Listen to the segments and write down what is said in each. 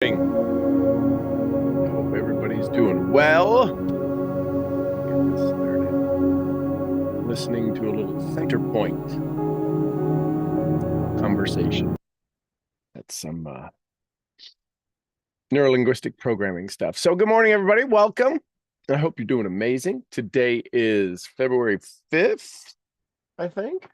I hope everybody's doing well. Get this started. Listening to a little center point conversation. That's some neurolinguistic programming stuff. So, good morning, everybody. Welcome. I hope you're doing amazing. Today is February 5th, I think.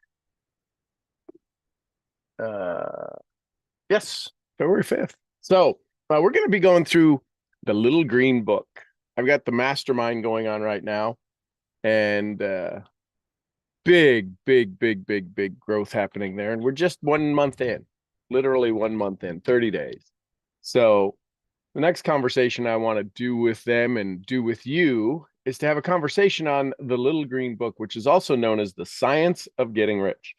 Yes, February 5th. So, we're going to be going through the Little Green Book. I've got the mastermind going on right now, and big growth happening there. And we're just 1 month in, literally 1 month in, 30 days. So the next conversation I want to do with them and do with you is to have a conversation on the Little Green Book, which is also known as The Science of Getting Rich.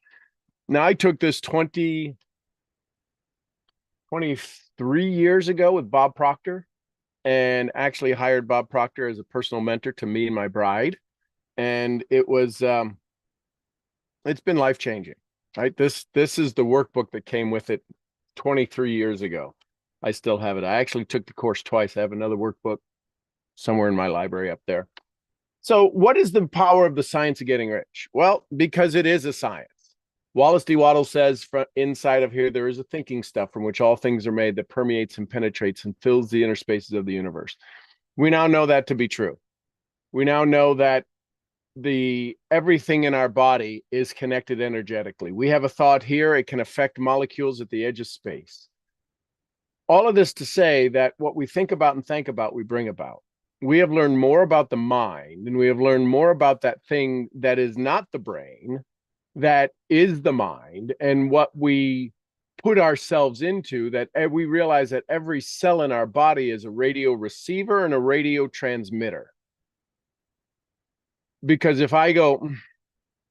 Now, I took this 23 years ago with Bob Proctor, and actually hired Bob Proctor as a personal mentor to me and my bride. And it was it's been life-changing, right? This is the workbook that came with it 23 years ago. I still have it. I actually took the course twice. I have another workbook somewhere in my library up there. So what is the power of the science of getting rich? Well, because it is a science. Wallace D. Waddell says, inside of here, there is a thinking stuff from which all things are made that permeates and penetrates and fills the inner spaces of the universe. We now know that to be true. We now know that everything in our body is connected energetically. We have a thought here, it can affect molecules at the edge of space. All of this to say that what we think about and think about, we bring about. We have learned more about the mind, and we have learned more about that thing that is not the brain, that is the mind, and what we put ourselves into, that we realize that every cell in our body is a radio receiver and a radio transmitter. Because if I go,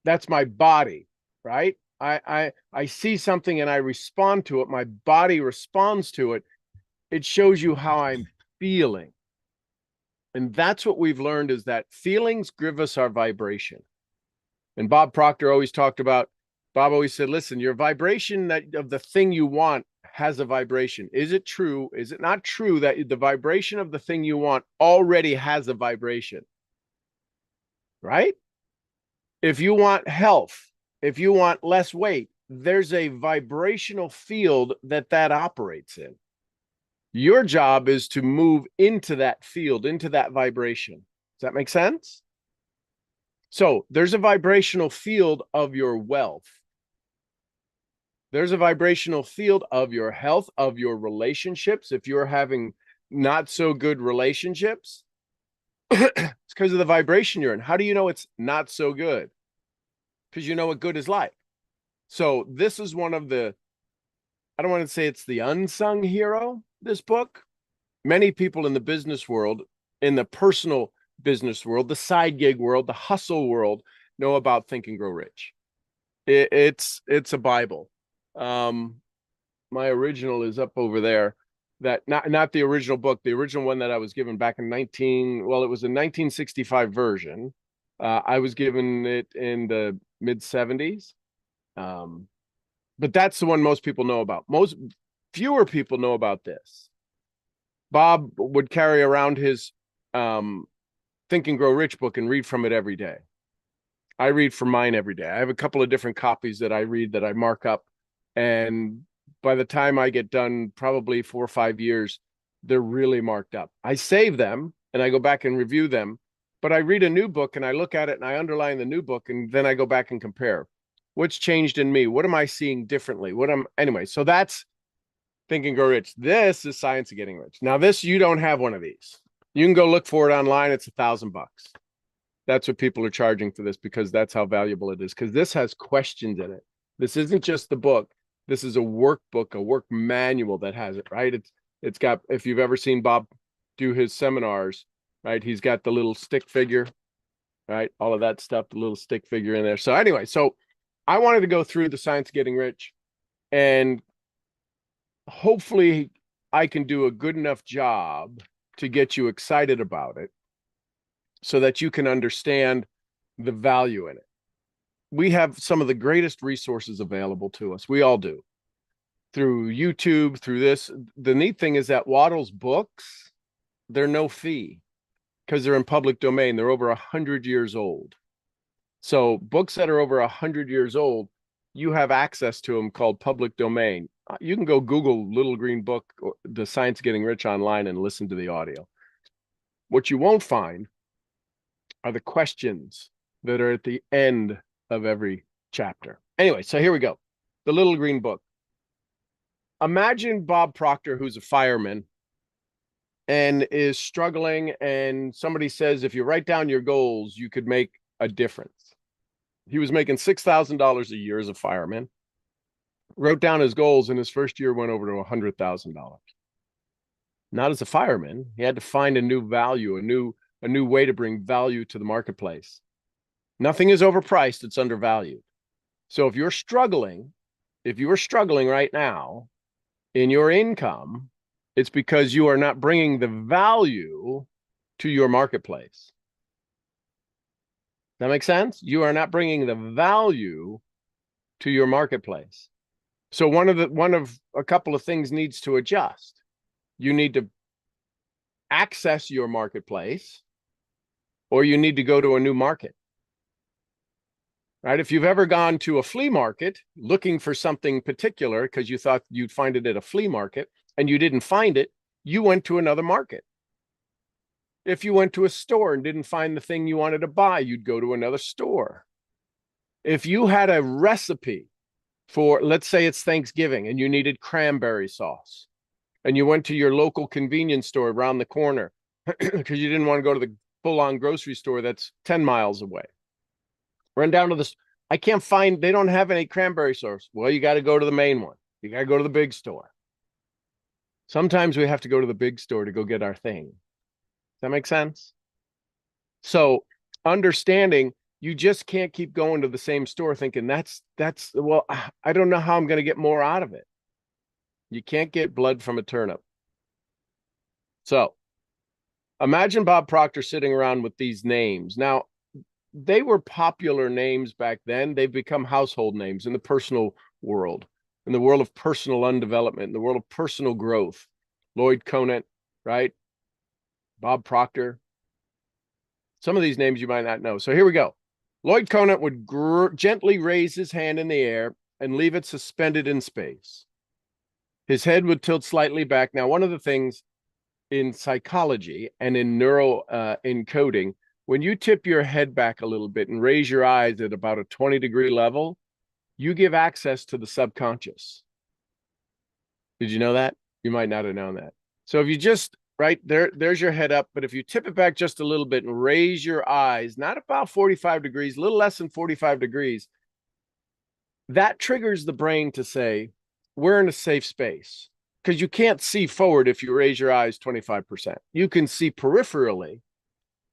that's my body, right? I see something and I respond to it. My body responds to it. It shows you how I'm feeling. And that's what we've learned, is that feelings give us our vibration. And Bob Proctor always talked about, Bob always said, listen, your vibration of the thing you want has a vibration. Is it true? Is it not true that the vibration of the thing you want already has a vibration? Right? If you want health, if you want less weight, there's a vibrational field that operates in. Your job is to move into that field, into that vibration. Does that make sense? So there's a vibrational field of your wealth. There's a vibrational field of your health, of your relationships. If you're having not so good relationships, it's because of the vibration you're in. How do you know it's not so good? Because you know what good is like. So this is one of the, I don't want to say it's the unsung hero, this book. Many people in the business world, in the personal business world, the side gig world, the hustle world, know about Think and Grow Rich. It's a Bible. My original is up over there. That not the original book, the original one that I was given back in it was a 1965 version. I was given it in the mid 70s. But that's the one most people know about. Fewer people know about this. Bob would carry around his Think and Grow Rich book and read from it every day. I read from mine every day. I have a couple of different copies that I read that I mark up. And by the time I get done, probably 4 or 5 years, they're really marked up. I save them and I go back and review them. But I read a new book and I look at it and I underline the new book, and then I go back and compare. What's changed in me? What am I seeing differently? Anyway, so that's Think and Grow Rich. This is Science of Getting Rich. Now, you don't have one of these. You can go look for it online. It's $1,000. That's what people are charging for this, because that's how valuable it is. Because this has questions in it. This isn't just the book. This is a workbook, a work manual that has it, right? It's got, if you've ever seen Bob do his seminars, right? He's got the little stick figure, right? All of that stuff, the little stick figure in there. So anyway, so I wanted to go through the Science of Getting Rich, and hopefully I can do a good enough job to get you excited about it so that you can understand the value in it. We have some of the greatest resources available to us. We all do. through YouTube, through this. The neat thing is that Waddle's books, they're no fee because they're in public domain. They're over 100 years old. So books that are over 100 years old, you have access to them, called public domain. You can go Google Little Green Book, or The Science of Getting Rich online, and listen to the audio. What you won't find are the questions that are at the end of every chapter. Anyway, so here we go. The Little Green Book. Imagine Bob Proctor, who's a fireman and is struggling, and somebody says, if you write down your goals, you could make a difference. He was making $6,000 a year as a fireman, wrote down his goals, and his first year went over to $100,000. Not as a fireman. He had to find a new value, a new way to bring value to the marketplace. Nothing is overpriced, it's undervalued. So if you are struggling right now in your income, it's because you are not bringing the value to your marketplace. That makes sense? You are not bringing the value to your marketplace. So one of a couple of things needs to adjust. You need to access your marketplace, or you need to go to a new market. Right? If you've ever gone to a flea market looking for something particular because you thought you'd find it at a flea market and you didn't find it, you went to another market. If you went to a store and didn't find the thing you wanted to buy, you'd go to another store. If you had a recipe for, let's say it's Thanksgiving and you needed cranberry sauce, and you went to your local convenience store around the corner because you didn't want to go to the full-on grocery store that's 10 miles away. Run down to this. I can't find, they don't have any cranberry sauce. Well, you got to go to the main one. You got to go to the big store. Sometimes we have to go to the big store to go get our thing. Does that make sense? So understanding, you just can't keep going to the same store thinking well, I don't know how I'm going to get more out of it. You can't get blood from a turnip. So imagine Bob Proctor sitting around with these names. Now, they were popular names back then. They've become household names in the personal world, in the world of personal undevelopment, in the world of personal growth. Lloyd Conant, right? Bob Proctor. Some of these names you might not know. So here we go. Lloyd Conant would gently raise his hand in the air and leave it suspended in space. His head would tilt slightly back. Now, one of the things in psychology and in neuro encoding, when you tip your head back a little bit and raise your eyes at about a 20-degree level, you give access to the subconscious. Did you know that? You might not have known that. So if you just, right, there's your head up, but if you tip it back just a little bit and raise your eyes, not about 45 degrees, a little less than 45 degrees, that triggers the brain to say, we're in a safe space. Because you can't see forward if you raise your eyes 25%. You can see peripherally.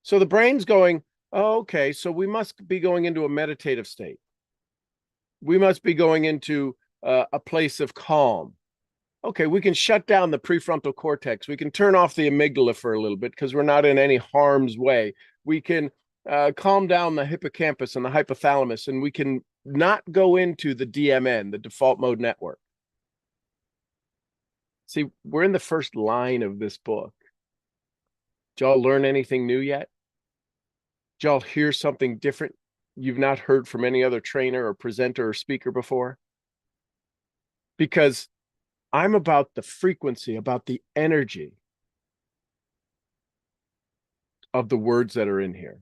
So the brain's going, oh, okay, so we must be going into a meditative state. We must be going into a place of calm. Okay, we can shut down the prefrontal cortex. We can turn off the amygdala for a little bit because we're not in any harm's way. We can calm down the hippocampus and the hypothalamus, and we can not go into the DMN, the default mode network. See, we're in the first line of this book. Did y'all learn anything new yet? Did y'all hear something different you've not heard from any other trainer or presenter or speaker before? Because I'm about the frequency, about the energy of the words that are in here.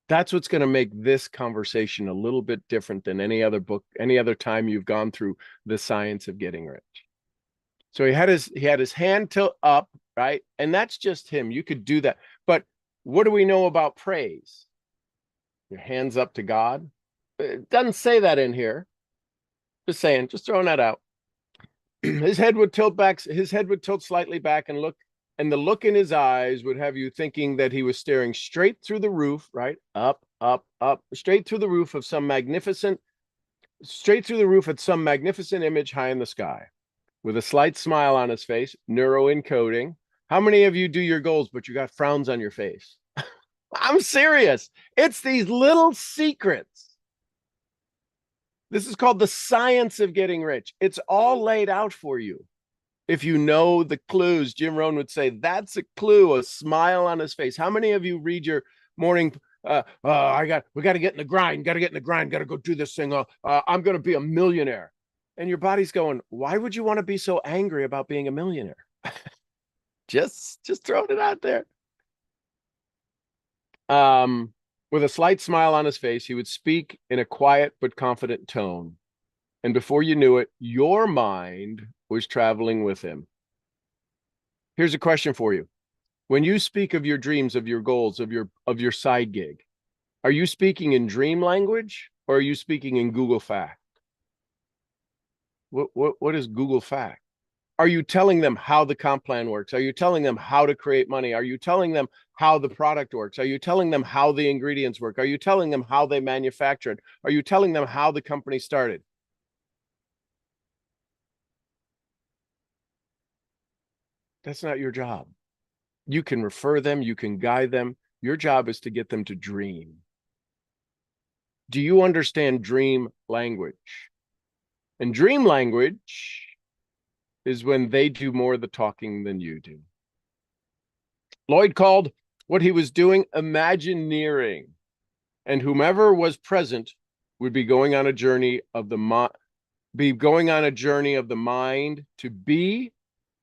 That's what's going to make this conversation a little bit different than any other book, any other time you've gone through The Science of Getting Rich. So he had his hand tilt up, right? And that's just him. You could do that. But what do we know about praise? Your hands up to God. It doesn't say that in here. Just saying, just throwing that out. His head would tilt back, his head would tilt slightly back and look, and the look in his eyes would have you thinking that he was staring straight through the roof, right? Up, up, up, straight through the roof of some magnificent, straight through the roof at some magnificent image high in the sky. With a slight smile on his face, neuro encoding. How many of you do your goals, but you got frowns on your face? I'm serious. It's these little secrets This is called the science of getting rich. It's all laid out for you. If you know the clues, Jim Rohn would say, that's a clue, a smile on his face. How many of you read your morning? We got to get in the grind, got to go do this thing. I'm going to be a millionaire. And your body's going, why would you want to be so angry about being a millionaire? just throwing it out there. With a slight smile on his face, he would speak in a quiet but confident tone. And before you knew it, your mind was traveling with him. Here's a question for you. When you speak of your dreams, of your goals, of your side gig, are you speaking in dream language or are you speaking in Google Fact? What is Google Fact? Are you telling them how the comp plan works? Are you telling them how to create money? Are you telling them how the product works? Are you telling them how the ingredients work? Are you telling them how they manufacture it? Are you telling them how the company started? That's not your job. You can refer them, you can guide them. Your job is to get them to dream. Do you understand dream language? And dream language is when they do more of the talking than you do. Lloyd called what he was doing Imagineering, and whomever was present would be going on a journey of the mind to be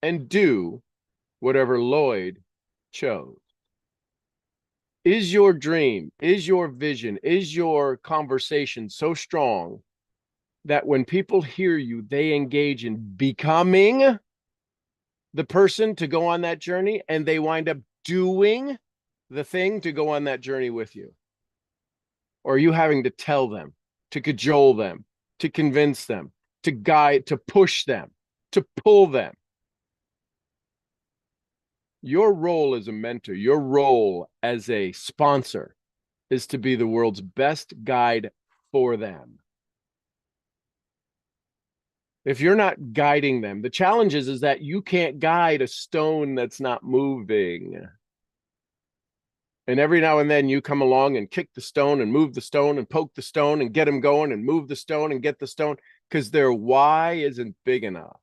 and do whatever Lloyd chose. Is your dream, is your vision, is your conversation so strong that when people hear you, they engage in becoming the person to go on that journey and they wind up doing the thing to go on that journey with you? Or are you having to tell them, to cajole them, to convince them, to guide, to push them, to pull them? Your role as a mentor, your role as a sponsor is to be the world's best guide for them. If you're not guiding them, the challenge is that you can't guide a stone that's not moving. And every now and then you come along and kick the stone and move the stone and poke the stone and get them going and move the stone and get the stone because their why isn't big enough.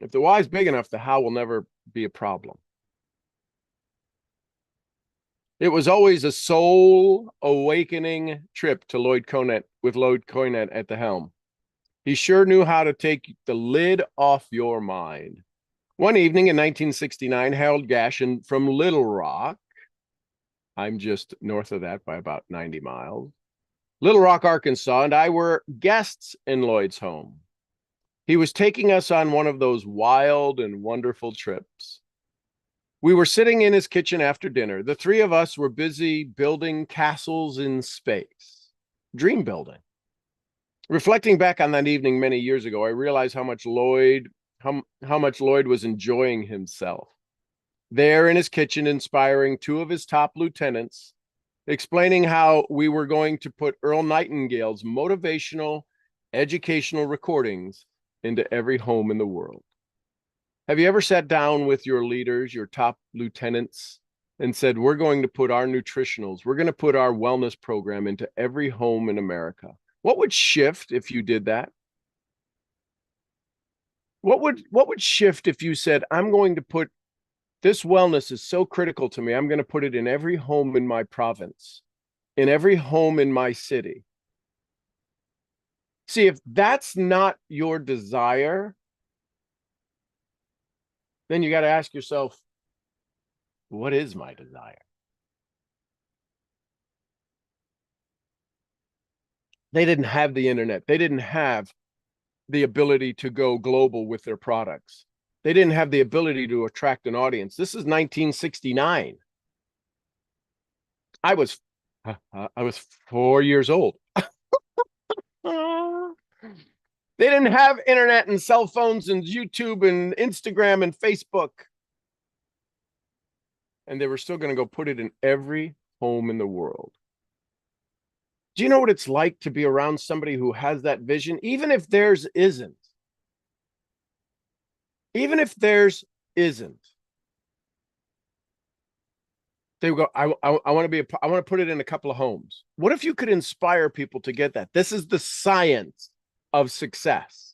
If the why is big enough, the how will never be a problem. It was always a soul awakening trip to Lloyd Conant with Lloyd Conant at the helm. He sure knew how to take the lid off your mind. One evening in 1969, Harold Gashin from Little Rock, I'm just north of that by about 90 miles, Little Rock, Arkansas, and I were guests in Lloyd's home. He was taking us on one of those wild and wonderful trips. We were sitting in his kitchen after dinner. The three of us were busy building castles in space, dream building. Reflecting back on that evening many years ago, I realized how much Lloyd was enjoying himself. There in his kitchen, inspiring two of his top lieutenants, explaining how we were going to put Earl Nightingale's motivational, educational recordings into every home in the world. Have you ever sat down with your leaders, your top lieutenants, and said, we're going to put our nutritionals, we're going to put our wellness program into every home in America? What would shift if you did that? What would shift if you said, I'm going to put this wellness is so critical to me, I'm going to put it in every home in my province, in every home in my city? See, if that's not your desire, then you got to ask yourself, what is my desire? They didn't have the internet. They didn't have the ability to go global with their products. They didn't have the ability to attract an audience. This is 1969. I was 4 years old. They didn't have internet and cell phones and YouTube and Instagram and Facebook. And they were still going to go put it in every home in the world. Do you know what it's like to be around somebody who has that vision, even if theirs isn't? Even if theirs isn't. They would go, I want to be, I want to put it in a couple of homes. What if you could inspire people to get that? This is the science of success.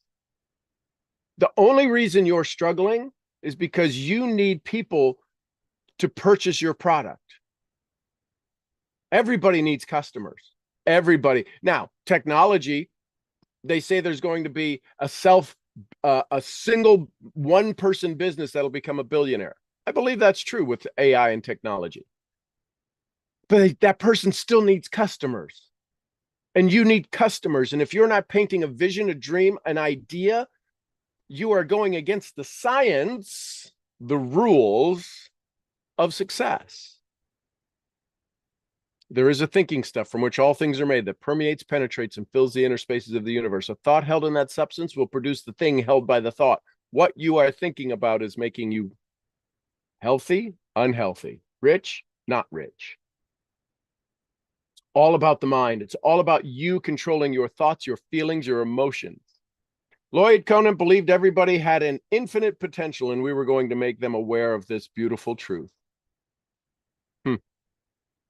The only reason you're struggling is because you need people to purchase your product. Everybody needs customers. Everybody. Now, technology, they say there's going to be a single one person business that'll become a billionaire. I believe that's true with AI and technology. But that person still needs customers. And you need customers. And if you're not painting a vision, a dream, an idea, you are going against the science, the rules of success. There is a thinking stuff from which all things are made that permeates, penetrates, and fills the inner spaces of the universe. A thought held in that substance will produce the thing held by the thought. What you are thinking about is making you healthy, unhealthy, rich, not rich. It's all about the mind. It's all about you controlling your thoughts, your feelings, your emotions. Lloyd Conant believed everybody had an infinite potential, and we were going to make them aware of this beautiful truth.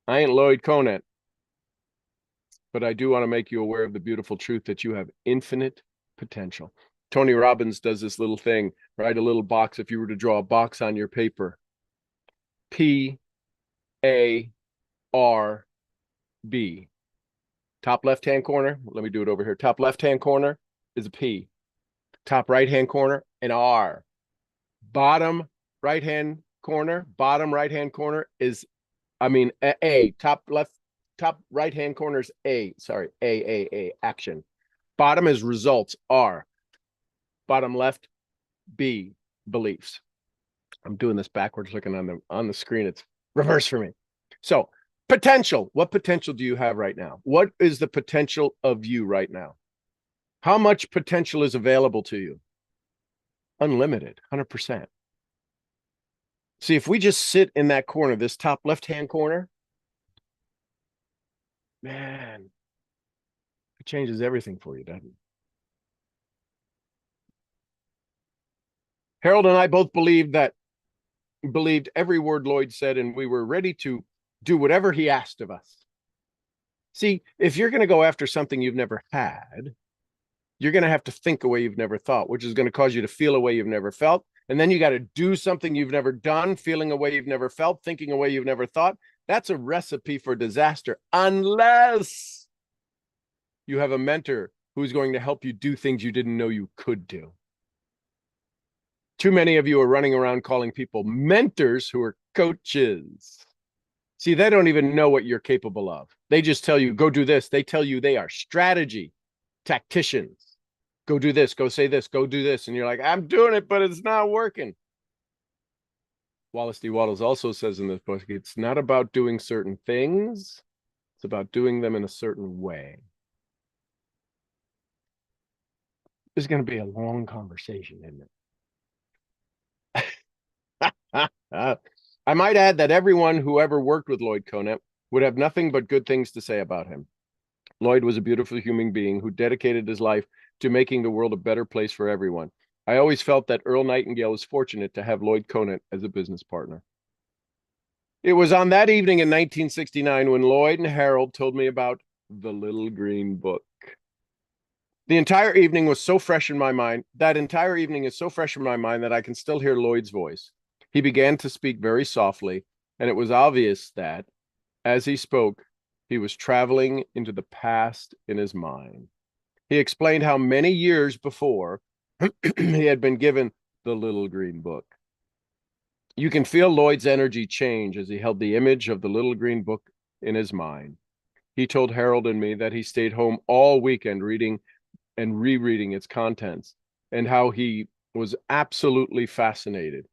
I ain't Lloyd Conant, but I do want to make you aware of the beautiful truth that you have infinite potential. Tony Robbins does this little thing, write a little box. If you were to draw a box on your paper, P-A-R-B. Top left-hand corner, let me do it over here. Top left-hand corner is a P. Top right-hand corner, an R. Bottom right-hand corner is A. Top right-hand corner is A. Sorry, A, action. Bottom is results, R. Bottom left, B, beliefs. I'm doing this backwards looking on the screen. It's reverse for me. So, potential. What potential do you have right now? What is the potential of you right now? How much potential is available to you? Unlimited, 100%. See, if we just sit in that corner, this top left-hand corner, man, it changes everything for you, doesn't it? Harold and I both believed every word Lloyd said, and we were ready to do whatever he asked of us. See, if you're going to go after something you've never had, you're going to have to think a way you've never thought, which is going to cause you to feel a way you've never felt. And then you got to do something you've never done, feeling a way you've never felt, thinking a way you've never thought. That's a recipe for disaster, unless you have a mentor who's going to help you do things you didn't know you could do. Too many of you are running around calling people mentors who are coaches. See, they don't even know what you're capable of. They just tell you, go do this. They tell you they are strategy tacticians. Go do this, go say this, go do this. And you're like, I'm doing it, but it's not working. Wallace D. Wattles also says in this book, it's not about doing certain things. It's about doing them in a certain way. This is going to be a long conversation, isn't it? I might add that everyone who ever worked with Lloyd Conant would have nothing but good things to say about him. Lloyd was a beautiful human being who dedicated his life to making the world a better place for everyone. I always felt that Earl Nightingale was fortunate to have Lloyd Conant as a business partner. It was on that evening in 1969 when Lloyd and Harold told me about The Little Green Book. The entire evening was so fresh in my mind. That entire evening is so fresh in my mind that I can still hear Lloyd's voice. He began to speak very softly, and it was obvious that, as he spoke, he was traveling into the past in his mind. He explained how many years before he had been given the Little Green Book. You can feel Lloyd's energy change as he held the image of the Little Green Book in his mind. He told Harold and me that he stayed home all weekend reading and rereading its contents, and how he was absolutely fascinated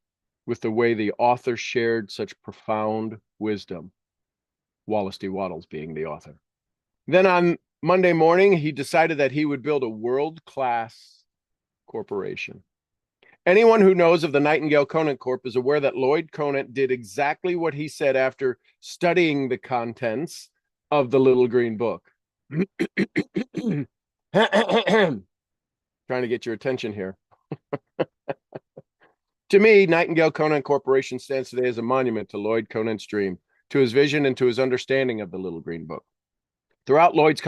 with the way the author shared such profound wisdom, Wallace D. Wattles being the author. Then on Monday morning, he decided that he would build a world-class corporation. Anyone who knows of the Nightingale Conant Corp is aware that Lloyd Conant did exactly what he said after studying the contents of the Little Green Book. Trying to get your attention here. To me, Nightingale Conant Corporation stands today as a monument to Lloyd Conant's dream. to his vision and to his understanding of the Little Green Book. Throughout Lloyd's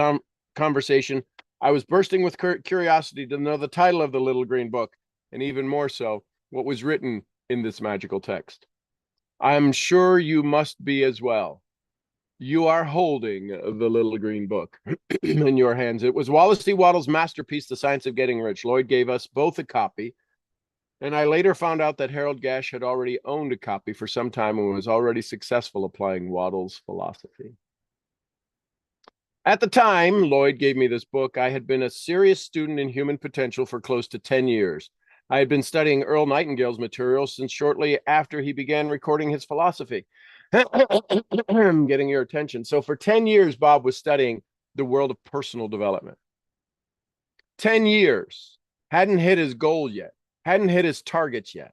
conversation, I was bursting with curiosity to know the title of the Little Green Book, and even more so, what was written in this magical text. I'm sure you must be as well. You are holding the Little Green Book in your hands. It was Wallace D. Wattles' masterpiece, The Science of Getting Rich. Lloyd gave us both a copy, and I later found out that Harold Gash had already owned a copy for some time and was already successful applying Wattles' philosophy. At the time Lloyd gave me this book, I had been a serious student in human potential for close to 10 years. I had been studying Earl Nightingale's material since shortly after he began recording his philosophy. I'm getting your attention. So for 10 years, Bob was studying the world of personal development. 10 years, hadn't hit his goal yet, hadn't hit his targets yet.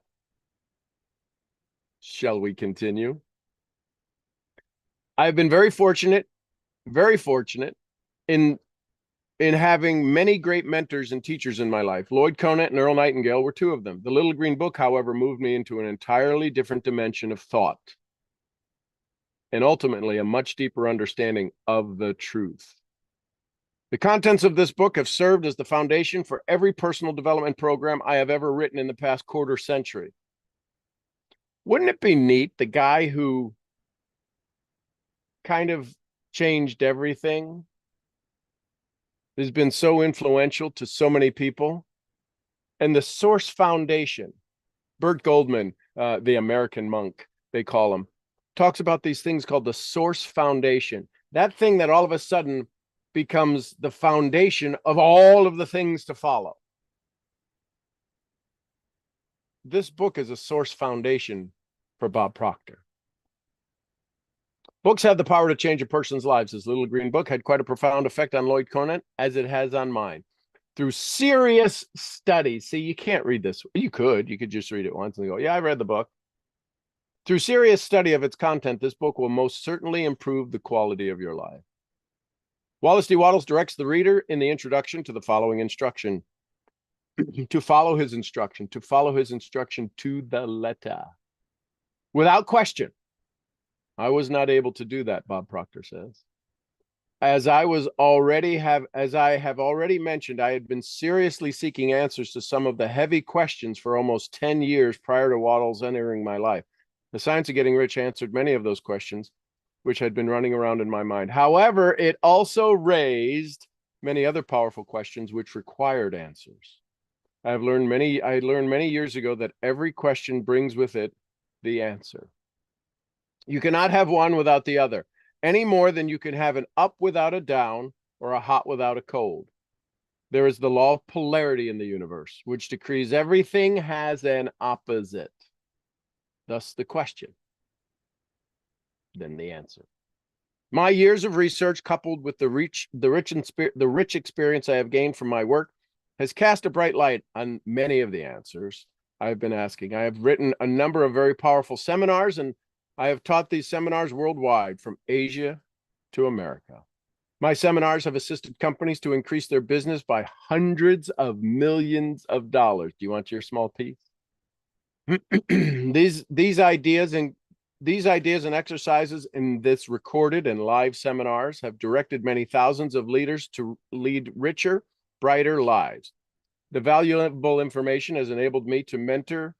Shall we continue? I've been very fortunate in having many great mentors and teachers in my life. Lloyd Conant and Earl Nightingale were two of them. The Little Green Book, however, moved me into an entirely different dimension of thought, and ultimately a much deeper understanding of the truth. The contents of this book have served as the foundation for every personal development program I have ever written in the past quarter century. Wouldn't it be neat, the guy who kind of changed everything has been so influential to so many people? And the Source Foundation, Burt Goldman, the American monk, they call him, talks about these things called the Source Foundation. That thing that all of a sudden becomes the foundation of all of the things to follow. This book is a source foundation for Bob Proctor. Books have the power to change a person's lives. This Little Green Book had quite a profound effect on Lloyd Conant, as it has on mine. Through serious studies, see, you can't read this. You could just read it once and go, yeah, I read the book. Through serious study of its content, this book will most certainly improve the quality of your life. Wallace D. Wattles directs the reader in the introduction to the following instruction. To follow his instruction to the letter. Without question. I was not able to do that, Bob Proctor says. As I have already mentioned, I had been seriously seeking answers to some of the heavy questions for almost 10 years prior to Wattles entering my life. The Science of Getting Rich answered many of those questions, which had been running around in my mind. However, it also raised many other powerful questions which required answers. I learned many years ago that every question brings with it the answer. You cannot have one without the other, any more than you can have an up without a down or a hot without a cold. There is the law of polarity in the universe, which decrees everything has an opposite. Thus the question, then the answer. My years of research, coupled with the rich experience I have gained from my work, has cast a bright light on many of the answers I have been asking. I have written a number of very powerful seminars, and I have taught these seminars worldwide, from Asia to America. My seminars have assisted companies to increase their business by hundreds of millions of dollars. Do you want your small piece? These ideas and exercises in this recorded and live seminars have directed many thousands of leaders to lead richer, brighter lives. The valuable information has enabled me to mentor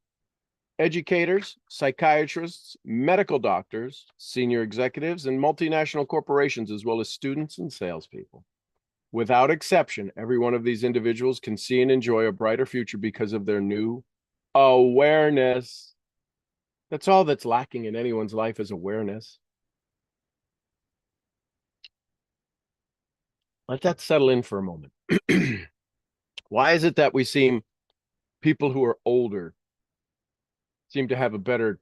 educators, psychiatrists, medical doctors, senior executives, and multinational corporations, as well as students and salespeople. Without exception, every one of these individuals can see and enjoy a brighter future because of their new awareness. That's all that's lacking in anyone's life, is awareness. Let that settle in for a moment. Why is it that we seem, people who are older seem to have a better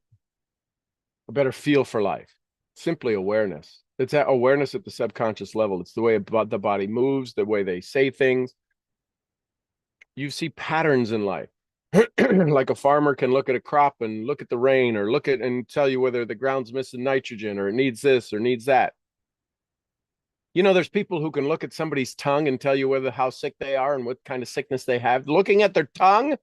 feel for life? Simply awareness. It's that awareness at the subconscious level. It's the way the body moves, the way they say things. You see patterns in life. Like a farmer can look at a crop and look at the rain, or look at and tell you whether the ground's missing nitrogen, or it needs this or needs that. You know, there's people who can look at somebody's tongue and tell you how sick they are and what kind of sickness they have. Looking at their tongue,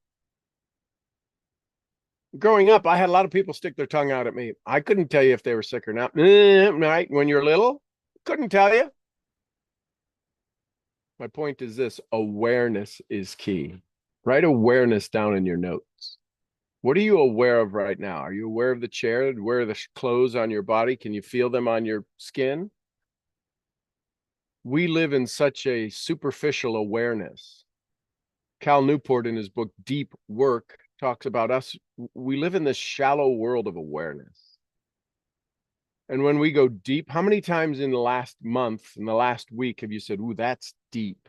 Growing up, I had a lot of people stick their tongue out at me. I couldn't tell you if they were sick or not. Right? When you're little, couldn't tell you. My point is this: awareness is key. Write awareness down in your notes. What are you aware of right now? Are you aware of the chair? Aware of the clothes on your body? Can you feel them on your skin? We live in such a superficial awareness. Cal Newport, in his book Deep Work, talks about us. We live in this shallow world of awareness. And when we go deep, how many times in the last month, in the last week, have you said, ooh, that's deep?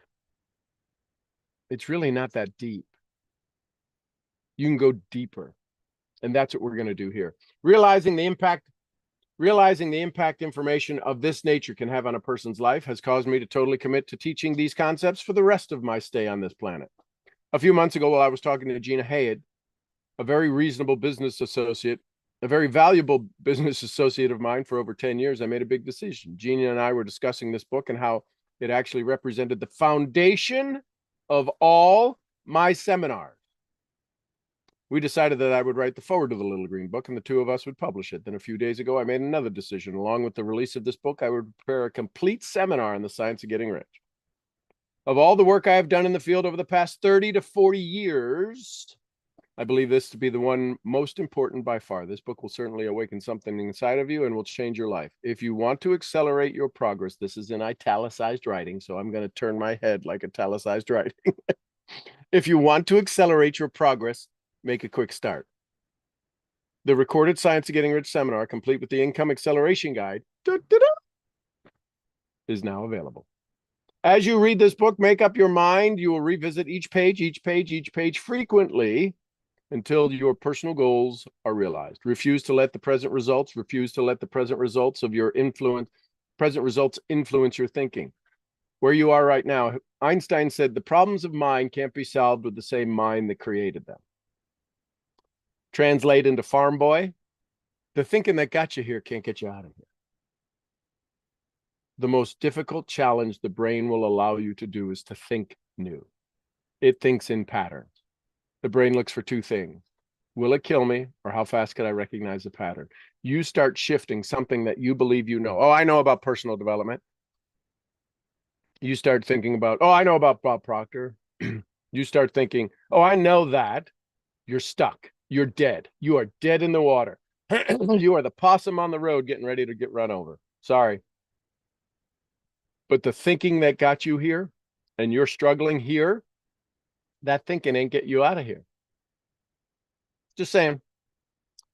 It's really not that deep. You can go deeper. And that's what we're going to do here. Realizing the impact information of this nature can have on a person's life has caused me to totally commit to teaching these concepts for the rest of my stay on this planet. A few months ago, while I was talking to Gina Hayed, a very reasonable business associate, a very valuable business associate of mine for over 10 years, I made a big decision. Gina and I were discussing this book and how it actually represented the foundation of all my seminars. We decided that I would write the foreword to the Little Green Book and the two of us would publish it. Then a few days ago, I made another decision. Along with the release of this book, I would prepare a complete seminar on the science of getting rich. Of all the work I have done in the field over the past 30 to 40 years, I believe this to be the one most important by far. This book will certainly awaken something inside of you and will change your life. If you want to accelerate your progress, this is in italicized writing, so I'm going to turn my head like italicized writing. If you want to accelerate your progress, make a quick start. The recorded Science of Getting Rich seminar, complete with the income acceleration guide, is now available. As you read this book, make up your mind. You will revisit each page frequently until your personal goals are realized. Refuse to let the present results of your present results influence your thinking. Where you are right now, Einstein said the problems of mind can't be solved with the same mind that created them. Translate into farm boy, the thinking that got you here can't get you out of here. The most difficult challenge the brain will allow you to do is to think new. It thinks in patterns. The brain looks for two things. Will it kill me, or how fast can I recognize the pattern? You start shifting something that you believe you know. Oh, I know about personal development. You start thinking about, oh, I know about Bob Proctor. You start thinking, oh, I know that. You're stuck. You're dead. You are dead in the water. You are the possum on the road getting ready to get run over. Sorry. But the thinking that got you here and you're struggling here, that thinking ain't get you out of here. Just saying.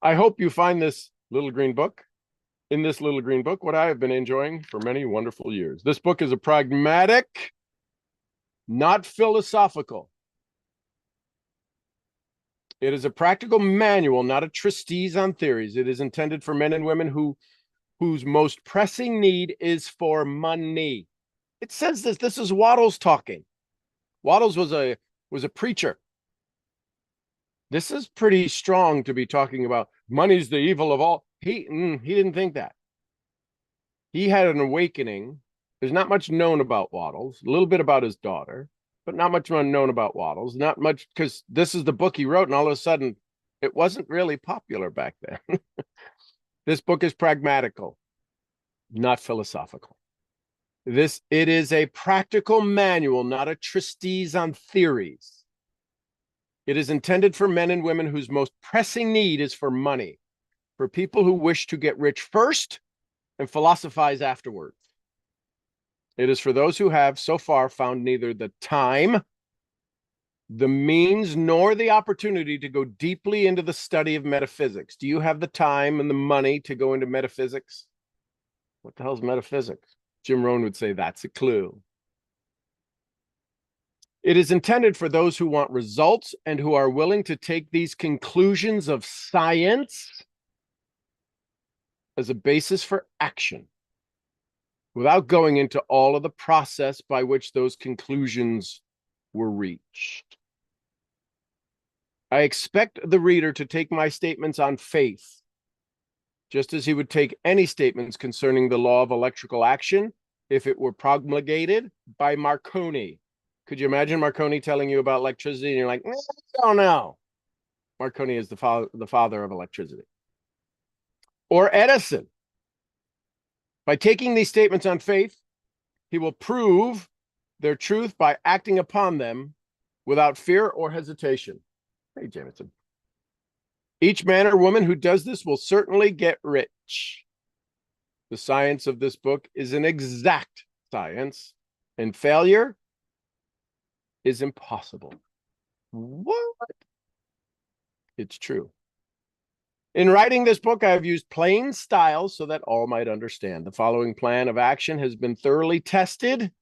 I hope you find this little green book. In this little green book, what I have been enjoying for many wonderful years. This book is a pragmatic, not philosophical. It is a practical manual, not a treatise on theories. It is intended for men and women whose most pressing need is for money. It says this. This is Wattles talking. Wattles was a preacher. This is pretty strong to be talking about money's the evil of all. He didn't think that. He had an awakening. There's not much known about Wattles, a little bit about his daughter, but not much known about Wattles. Not much, because this is the book he wrote, and all of a sudden, it wasn't really popular back then. This book is pragmatical, not philosophical. It is a practical manual, not a treatise on theories. It is intended for men and women whose most pressing need is for money, for people who wish to get rich first and philosophize afterwards. It is for those who have so far found neither the time, the means, nor the opportunity to go deeply into the study of metaphysics. Do you have the time and the money to go into metaphysics? What the hell is metaphysics? Jim Rohn would say that's a clue. It is intended for those who want results and who are willing to take these conclusions of science as a basis for action without going into all of the process by which those conclusions were reached. I expect the reader to take my statements on faith, just as he would take any statements concerning the law of electrical action if it were promulgated by Marconi. Could you imagine Marconi telling you about electricity and you're like, I don't know. Marconi is the father of electricity. Or Edison. By taking these statements on faith, he will prove their truth by acting upon them without fear or hesitation. Hey, Jameson. Each man or woman who does this will certainly get rich. The science of this book is an exact science, and failure is impossible. What? It's true. In writing this book, I have used plain style so that all might understand. The following plan of action has been thoroughly tested.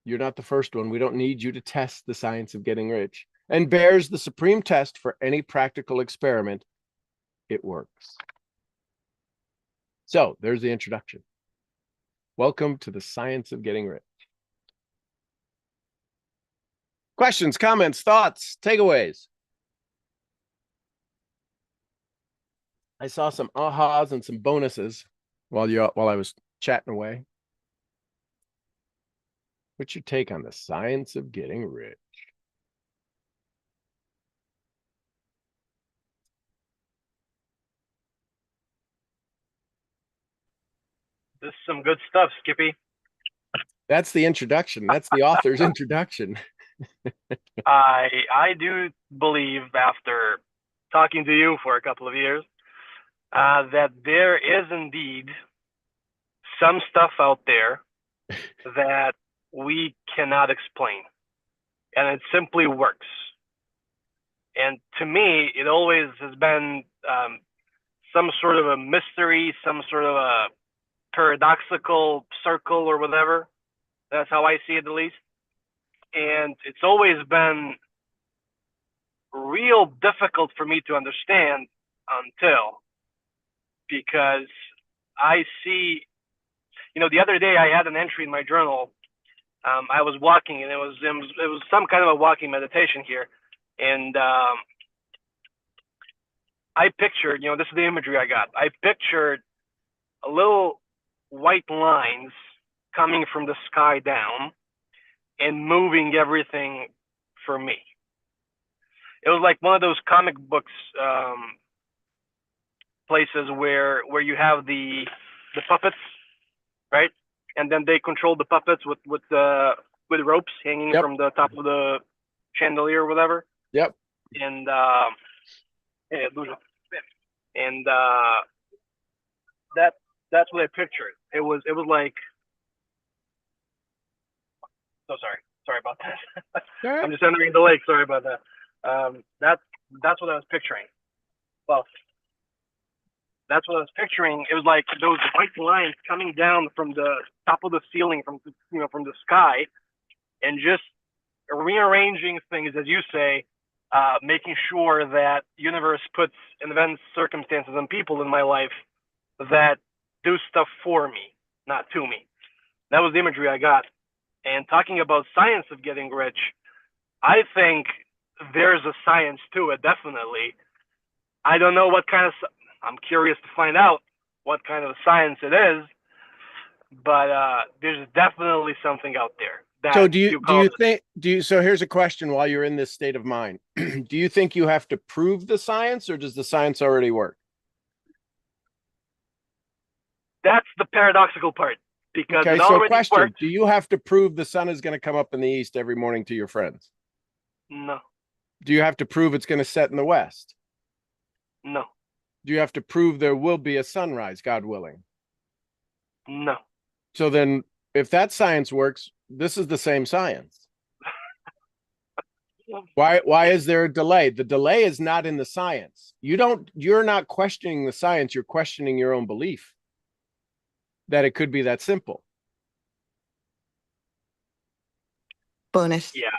You're not the first one. We don't need you to test the science of getting rich, and bears the supreme test for any practical experiment. It works. So there's the introduction. Welcome to the science of getting rich. Questions, comments, thoughts, takeaways? I saw some ahas and some bonuses while I was chatting away. What's your take on the science of getting rich? This is some good stuff, Skippy. That's the introduction. That's the author's introduction. I do believe, after talking to you for a couple of years, that there is indeed some stuff out there that we cannot explain, and it simply works. And to me, it always has been some sort of a mystery, some sort of a paradoxical circle or whatever. That's how I see it, at least. And it's always been real difficult for me to understand because I see, the other day I had an entry in my journal. I was walking, and it was some kind of a walking meditation here, and I pictured, this is the imagery I got. I pictured a little white lines coming from the sky down and moving everything for me. It was like one of those comic books places where you have the puppets, right? And then they control the puppets with ropes hanging from the top of the chandelier or whatever. Yep. And that's what I pictured. It was like, so sorry about that. I'm just entering the lake. Sorry about that. That's what I was picturing. Well, that's what I was picturing. It was like those white lines coming down from the top of the ceiling, from the sky, and just rearranging things, as you say, making sure that universe puts events, circumstances, and people in my life that do stuff for me, not to me. That was the imagery I got. And talking about science of getting rich, I think there's a science to it, definitely. I don't know what kind of, I'm curious to find out what kind of science it is, but there's definitely something out there. So so here's a question while you're in this state of mind. Do you think you have to prove the science, or does the science already work? That's the paradoxical part, because okay, it already question, works. Do you have to prove the sun is going to come up in the east every morning to your friends? No. Do you have to prove it's going to set in the west? No. Do you have to prove there will be a sunrise, God willing? No. So then, if that science works, this is the same science. Why is there a delay? The delay is not in the science. You're not questioning the science, you're questioning your own belief that it could be that simple. Bonus. Yeah.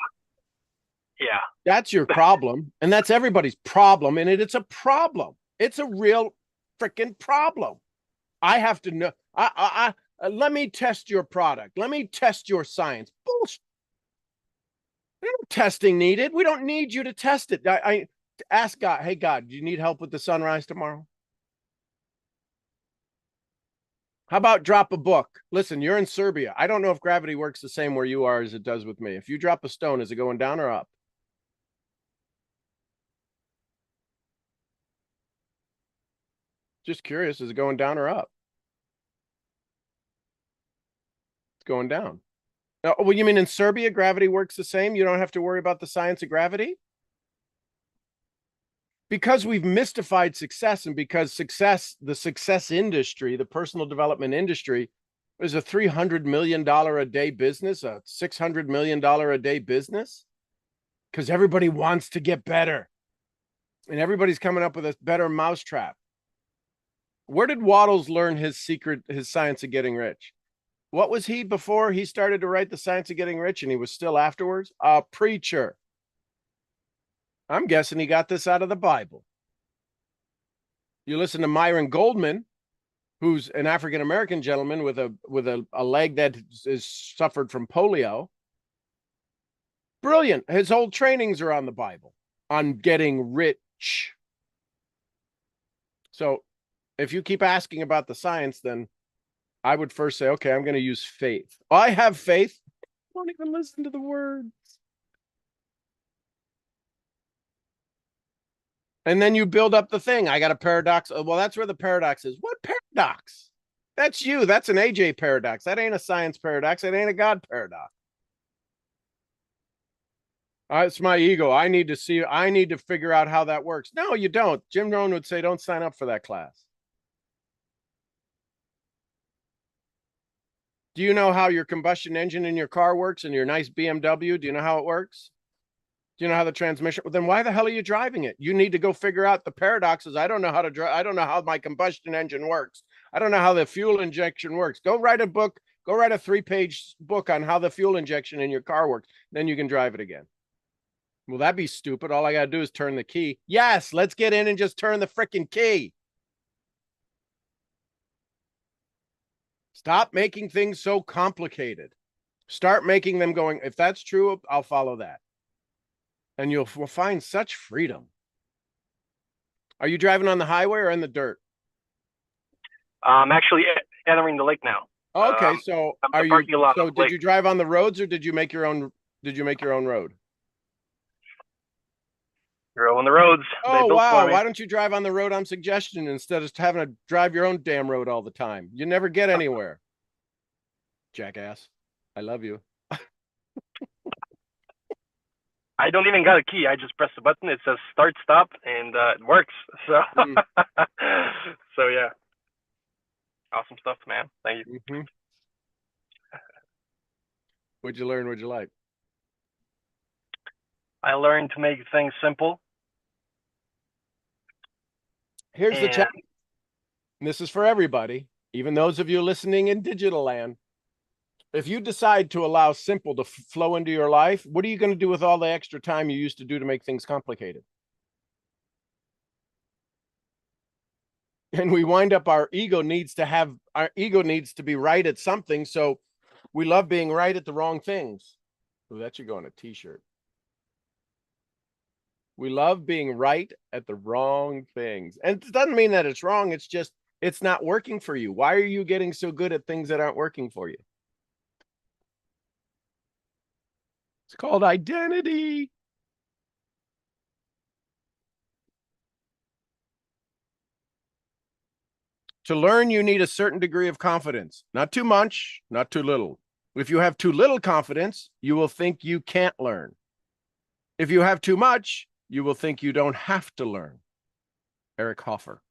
That's your problem, and that's everybody's problem, and it's a problem. It's a real freaking problem. I have to know. Let me test your product. Let me test your science. Bullshit. There's no testing needed. We don't need you to test it. I ask God, hey, God, do you need help with the sunrise tomorrow? How about drop a book? Listen, you're in Serbia. I don't know if gravity works the same where you are as it does with me. If you drop a stone, is it going down or up? Just curious, is it going down or up? It's going down. Oh, well, you mean in Serbia, gravity works the same? You don't have to worry about the science of gravity? Because we've mystified success, and because the success industry, the personal development industry, is a $300 million a day business, a $600 million a day business, because everybody wants to get better. And everybody's coming up with a better mousetrap. Where did Waddles learn his secret, his science of getting rich? What was he before he started to write The Science of Getting Rich, and he was still afterwards? A preacher. I'm guessing he got this out of the Bible. You listen to Myron Goldman, who's an African-American gentleman with a leg that is suffered from polio. Brilliant. His whole trainings are on the Bible, on getting rich. So if you keep asking about the science, then I would first say, okay, I'm going to use faith. I have faith. I won't even listen to the words. And then you build up the thing. I got a paradox. Well, that's where the paradox is. What paradox? That's you. That's an AJ paradox. That ain't a science paradox. That ain't a God paradox. It's my ego. I need to figure out how that works. No, you don't. Jim Rohn would say, don't sign up for that class. Do you know how your combustion engine in your car works and your nice BMW? Do you know how it works? Do you know how the transmission? Well, then why the hell are you driving it? You need to go figure out the paradoxes. I don't know how to drive. I don't know how my combustion engine works. I don't know how the fuel injection works. Go write a book. Go write a 3-page book on how the fuel injection in your car works. Then you can drive it again. Well, that'd be stupid. All I got to do is turn the key. Yes, let's get in and just turn the freaking key. Stop making things so complicated. Start making them going, if that's true, I'll follow that. And you'll find such freedom. Are you driving on the highway or in the dirt? I'm actually entering the lake now. Okay, so are you? So did you drive on the roads, or did you make your own? Did you make your own road? You're on the roads. Oh wow! Why don't you drive on the road on suggestion instead of having to drive your own damn road all the time? You never get anywhere. Jackass! I love you. I don't even got a key. I just press the button. It says start, stop, and it works. So, so yeah, awesome stuff, man. Thank you. Mm-hmm. What'd you learn? What'd you like? I learned to make things simple. Here's the challenge. This is for everybody, even those of you listening in digital land. If you decide to allow simple to flow into your life, what are you going to do with all the extra time you used to do to make things complicated? And we wind up, our ego needs to be right at something. So we love being right at the wrong things. Oh, that should go on a t-shirt. We love being right at the wrong things. And it doesn't mean that it's wrong. It's just, it's not working for you. Why are you getting so good at things that aren't working for you? It's called identity. To learn, you need a certain degree of confidence. Not too much, not too little. If you have too little confidence, you will think you can't learn. If you have too much, you will think you don't have to learn. Eric Hoffer.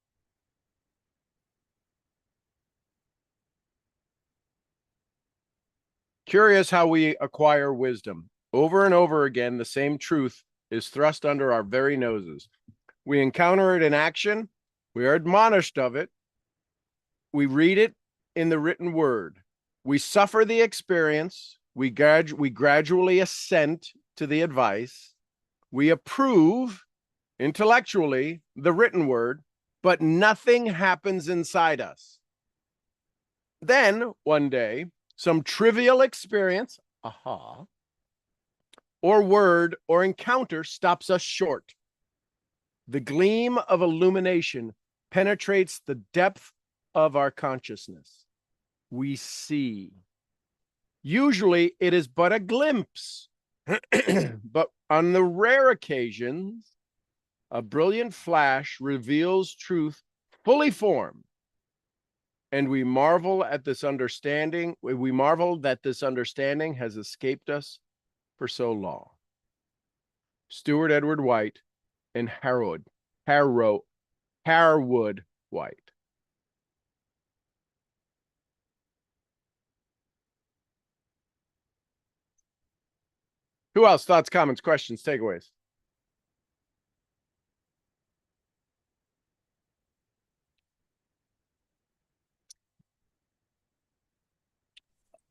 Curious how we acquire wisdom. Over and over again, the same truth is thrust under our very noses. We encounter it in action. We are admonished of it. We read it in the written word. We suffer the experience. We gradually assent to the advice. We approve intellectually the written word, but nothing happens inside us. Then one day, some trivial experience, or word or encounter stops us short. The gleam of illumination penetrates the depth of our consciousness. We see. Usually it is but a glimpse, but on the rare occasions, a brilliant flash reveals truth fully formed. And we marvel at this understanding. We marvel that this understanding has escaped us for so long. Stuart Edward White and Harwood White. Who else? Thoughts, comments, questions, takeaways?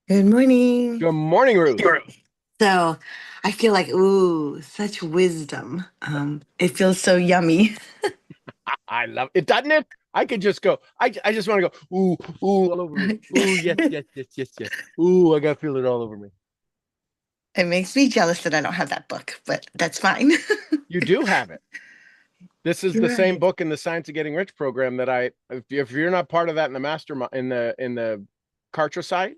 Good morning. Good morning, Ruth. So I feel like, ooh, such wisdom. It feels so yummy. I love it, doesn't it? I could just go. I just want to go. Ooh, ooh, all over me. Ooh, yes, yes, yes, yes, yes. Ooh, I got to feel it all over me. It makes me jealous that I don't have that book, but that's fine. You do have it. This is You're the same right. book in the Science of Getting Rich program that if you're not part of that in the mastermind in the Kartra site,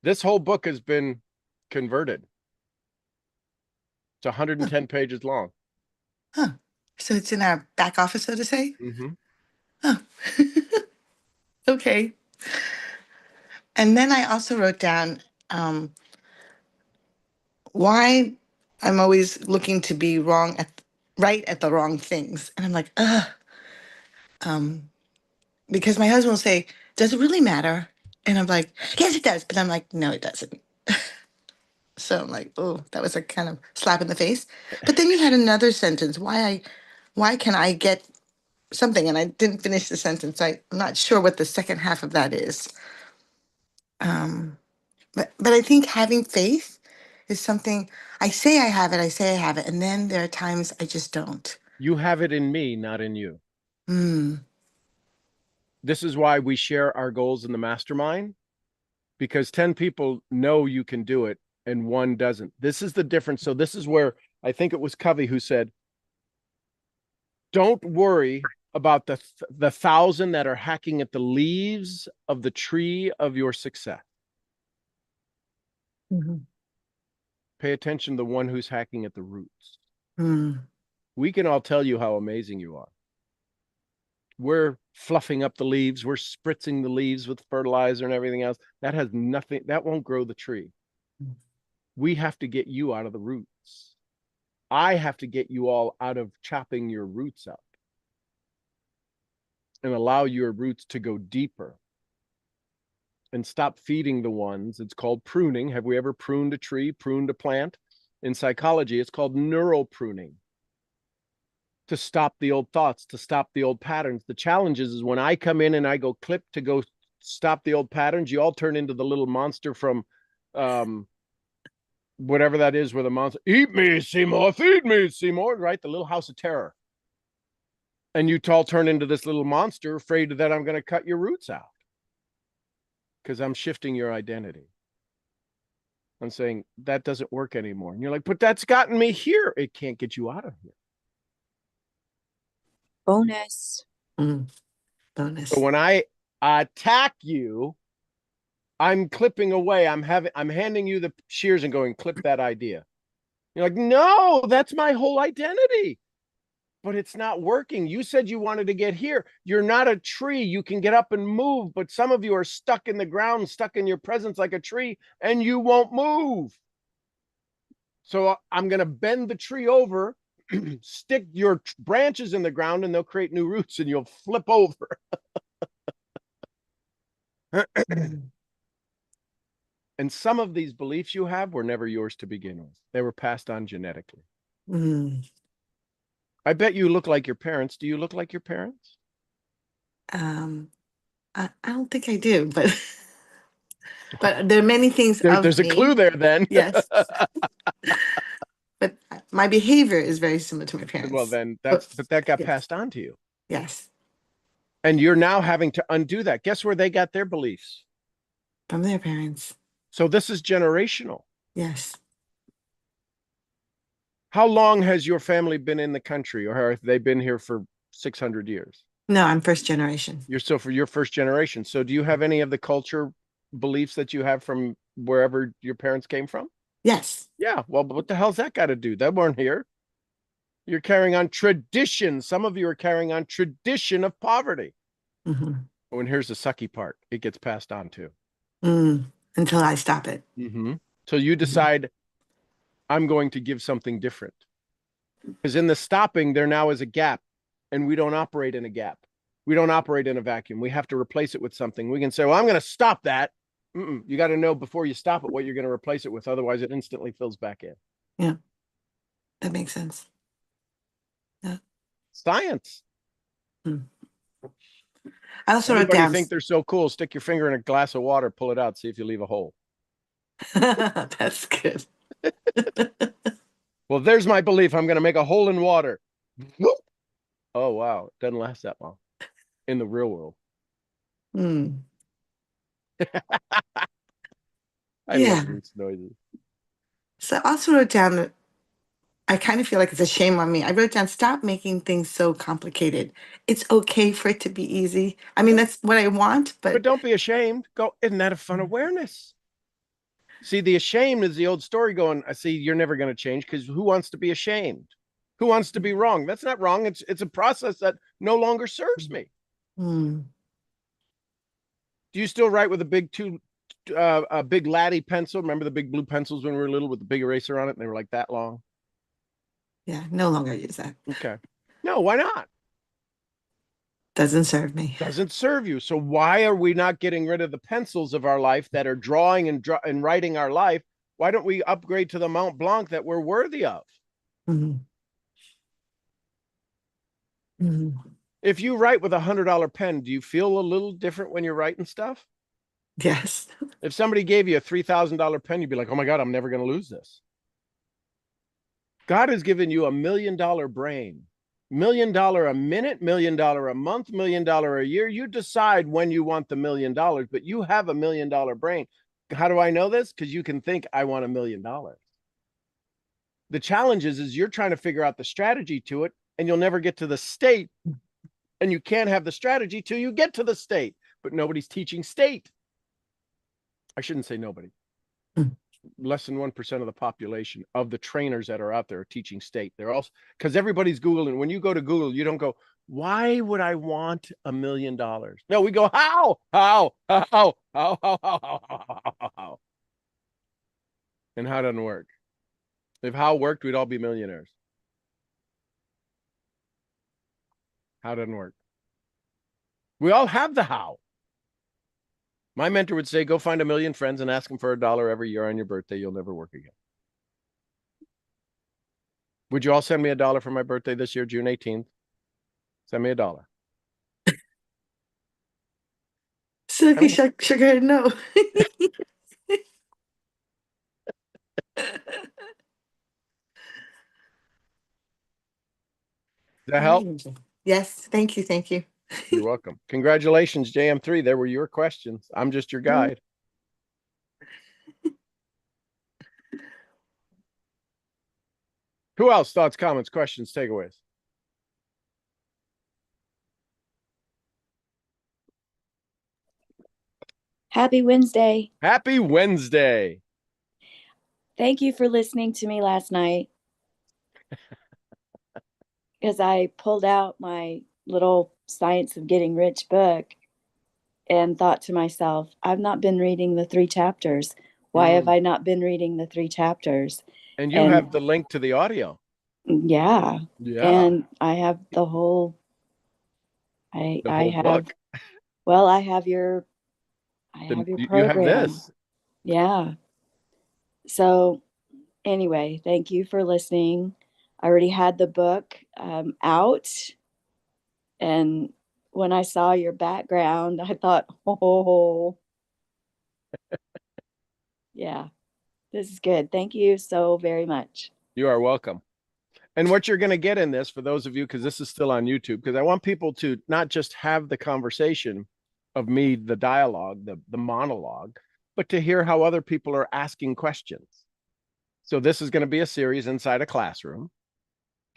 this whole book has been converted. It's 110 pages long. Huh. So it's in our back office, so to say? Mm-hmm. Oh. Okay. And then I also wrote down why I'm always looking to be right at the wrong things. And I'm like, ugh. Because my husband will say, does it really matter? And I'm like, yes, it does. But I'm like, no, it doesn't. So I'm like, oh, that was a kind of slap in the face. But then you had another sentence. Why can I get something? And I didn't finish the sentence. I'm not sure what the second half of that is. But I think having faith is something I say I say I have it, and then there are times I just don't. You have it in me, not in you. Hmm. This is why we share our goals in the mastermind, because 10 people know you can do it and one doesn't. This is the difference. So this is where I think it was Covey who said, don't worry about the 1,000 that are hacking at the leaves of the tree of your success. Mm-hmm. Pay attention to the one who's hacking at the roots. Mm. We can all tell you how amazing you are. We're fluffing up the leaves. We're spritzing the leaves with fertilizer and everything else. That has nothing, that won't grow the tree. We have to get you out of the roots. I have to get you all out of chopping your roots up and allow your roots to go deeper and stop feeding the ones. It's called pruning. Have we ever pruned a tree, pruned a plant? In psychology, it's called neural pruning. To stop the old thoughts, to stop the old patterns. The challenge is when I come in and I go clip to go stop the old patterns, you all turn into the little monster from whatever that is, where the monster, eat me, Seymour, feed me, Seymour, right? The little house of terror. And you all turn into this little monster, afraid that I'm going to cut your roots out because I'm shifting your identity. I'm saying that doesn't work anymore. And you're like, but that's gotten me here. It can't get you out of here. Bonus. Bonus. So when I attack you, I'm clipping away. I'm handing you the shears and going, clip that idea. You're like, no, that's my whole identity. But it's not working. You said you wanted to get here. You're not a tree. You can get up and move, but some of you are stuck in the ground, stuck in your presence like a tree, and you won't move. So I'm going to bend the tree over, stick your branches in the ground, and they'll create new roots, and you'll flip over. And some of these beliefs you have were never yours to begin with. They were passed on genetically. Mm. I bet you look like your parents. Do you look like your parents? I don't think I do, but but there are many things There's a clue there then. Yes. But my behavior is very similar to my parents. Well, then but that got yes. passed on to you. Yes. And you're now having to undo that. Guess where they got their beliefs? From their parents. So this is generational. Yes. How long has your family been in the country, or have they been here for 600 years? No, I'm first generation. You're still for your first generation. So do you have any of the culture beliefs that you have from wherever your parents came from? Yes. Yeah. Well, what the hell's that got to do? They weren't here. You're carrying on tradition. Some of you are carrying on tradition of poverty. Mhm. Oh, and here's the sucky part. It gets passed on too. Until I stop it. So you Mhm. decide, I'm going to give something different. Because in the stopping, there now is a gap, and we don't operate in a gap. We don't operate in a vacuum. We have to replace it with something. We can say, well, I'm going to stop that. You got to know before you stop it what you're going to replace it with. Otherwise, it instantly fills back in. Yeah, that makes sense. Yeah. Science. I also wrote Everybody down. think they're so cool. Stick your finger in a glass of water, pull it out, see if you leave a hole. That's good. Well, there's my belief. I'm going to make a hole in water. Oh, wow. It doesn't last that long in the real world. I Yeah. love these noises. So I also wrote down that I kind of feel like it's a shame on me. I wrote down, stop making things so complicated. It's okay for it to be easy. I mean, that's what I want, But but don't be ashamed. Go, isn't that a fun awareness? See, the ashamed is the old story going, I see you're never going to change because who wants to be ashamed? Who wants to be wrong? That's not wrong. It's a process that no longer serves me. Hmm. Do you still write with a big laddie pencil? Remember the big blue pencils when we were little with the big eraser on it? And they were like that long. Yeah, no longer use that. Okay. No, why not? Doesn't serve me. Doesn't serve you. So why are we not getting rid of the pencils of our life that are drawing and writing our life? Why don't we upgrade to the Mont Blanc that we're worthy of? Mm-hmm. Mm-hmm. If you write with $100 pen, do you feel a little different when you're writing stuff? Yes. If somebody gave you a $3,000 pen, you'd be like, oh my God, I'm never going to lose this. God has given you $1 million brain, $1 million a minute, $1 million a month, $1 million a year. You decide when you want the $1 million, but you have $1 million brain. How do I know this? Because you can think, I want $1 million. The challenge is you're trying to figure out the strategy to it, and you'll never get to the state. And you can't have the strategy till you get to the state, but nobody's teaching state. I shouldn't say nobody. Less than 1% of the population of the trainers that are out there are teaching state. They're also, because everybody's Googling. When you go to Google, you don't go, why would I want $1 million? No, we go, how? And how doesn't work. If how worked, we'd all be millionaires. How doesn't work. We all have the how. My mentor would say, go find 1 million friends and ask them for $1 every year on your birthday. You'll never work again. Would you all send me $1 for my birthday this year, June 18th? Send me $1. Silky sugar, no. Does that help? Yes, thank you, thank you. You're welcome. Congratulations, JM3. There were your questions. I'm just your guide. Who else? Thoughts, comments, questions, takeaways? Happy Wednesday. Happy Wednesday. Thank you for listening to me last night. Because I pulled out my little Science of Getting Rich book and thought to myself, I've not been reading the 3 chapters. Why have I not been reading the 3 chapters? And you have the link to the audio. Yeah. Yeah. And I have the whole book. Well, I have your program. You have this. Yeah. So anyway, thank you for listening. I already had the book out. And when I saw your background, I thought, oh, yeah, this is good. Thank you so very much. You are welcome. And what you're going to get in this, for those of you, because this is still on YouTube, because I want people to not just have the conversation of me, the dialogue, the monologue, but to hear how other people are asking questions. So this is going to be a series inside a classroom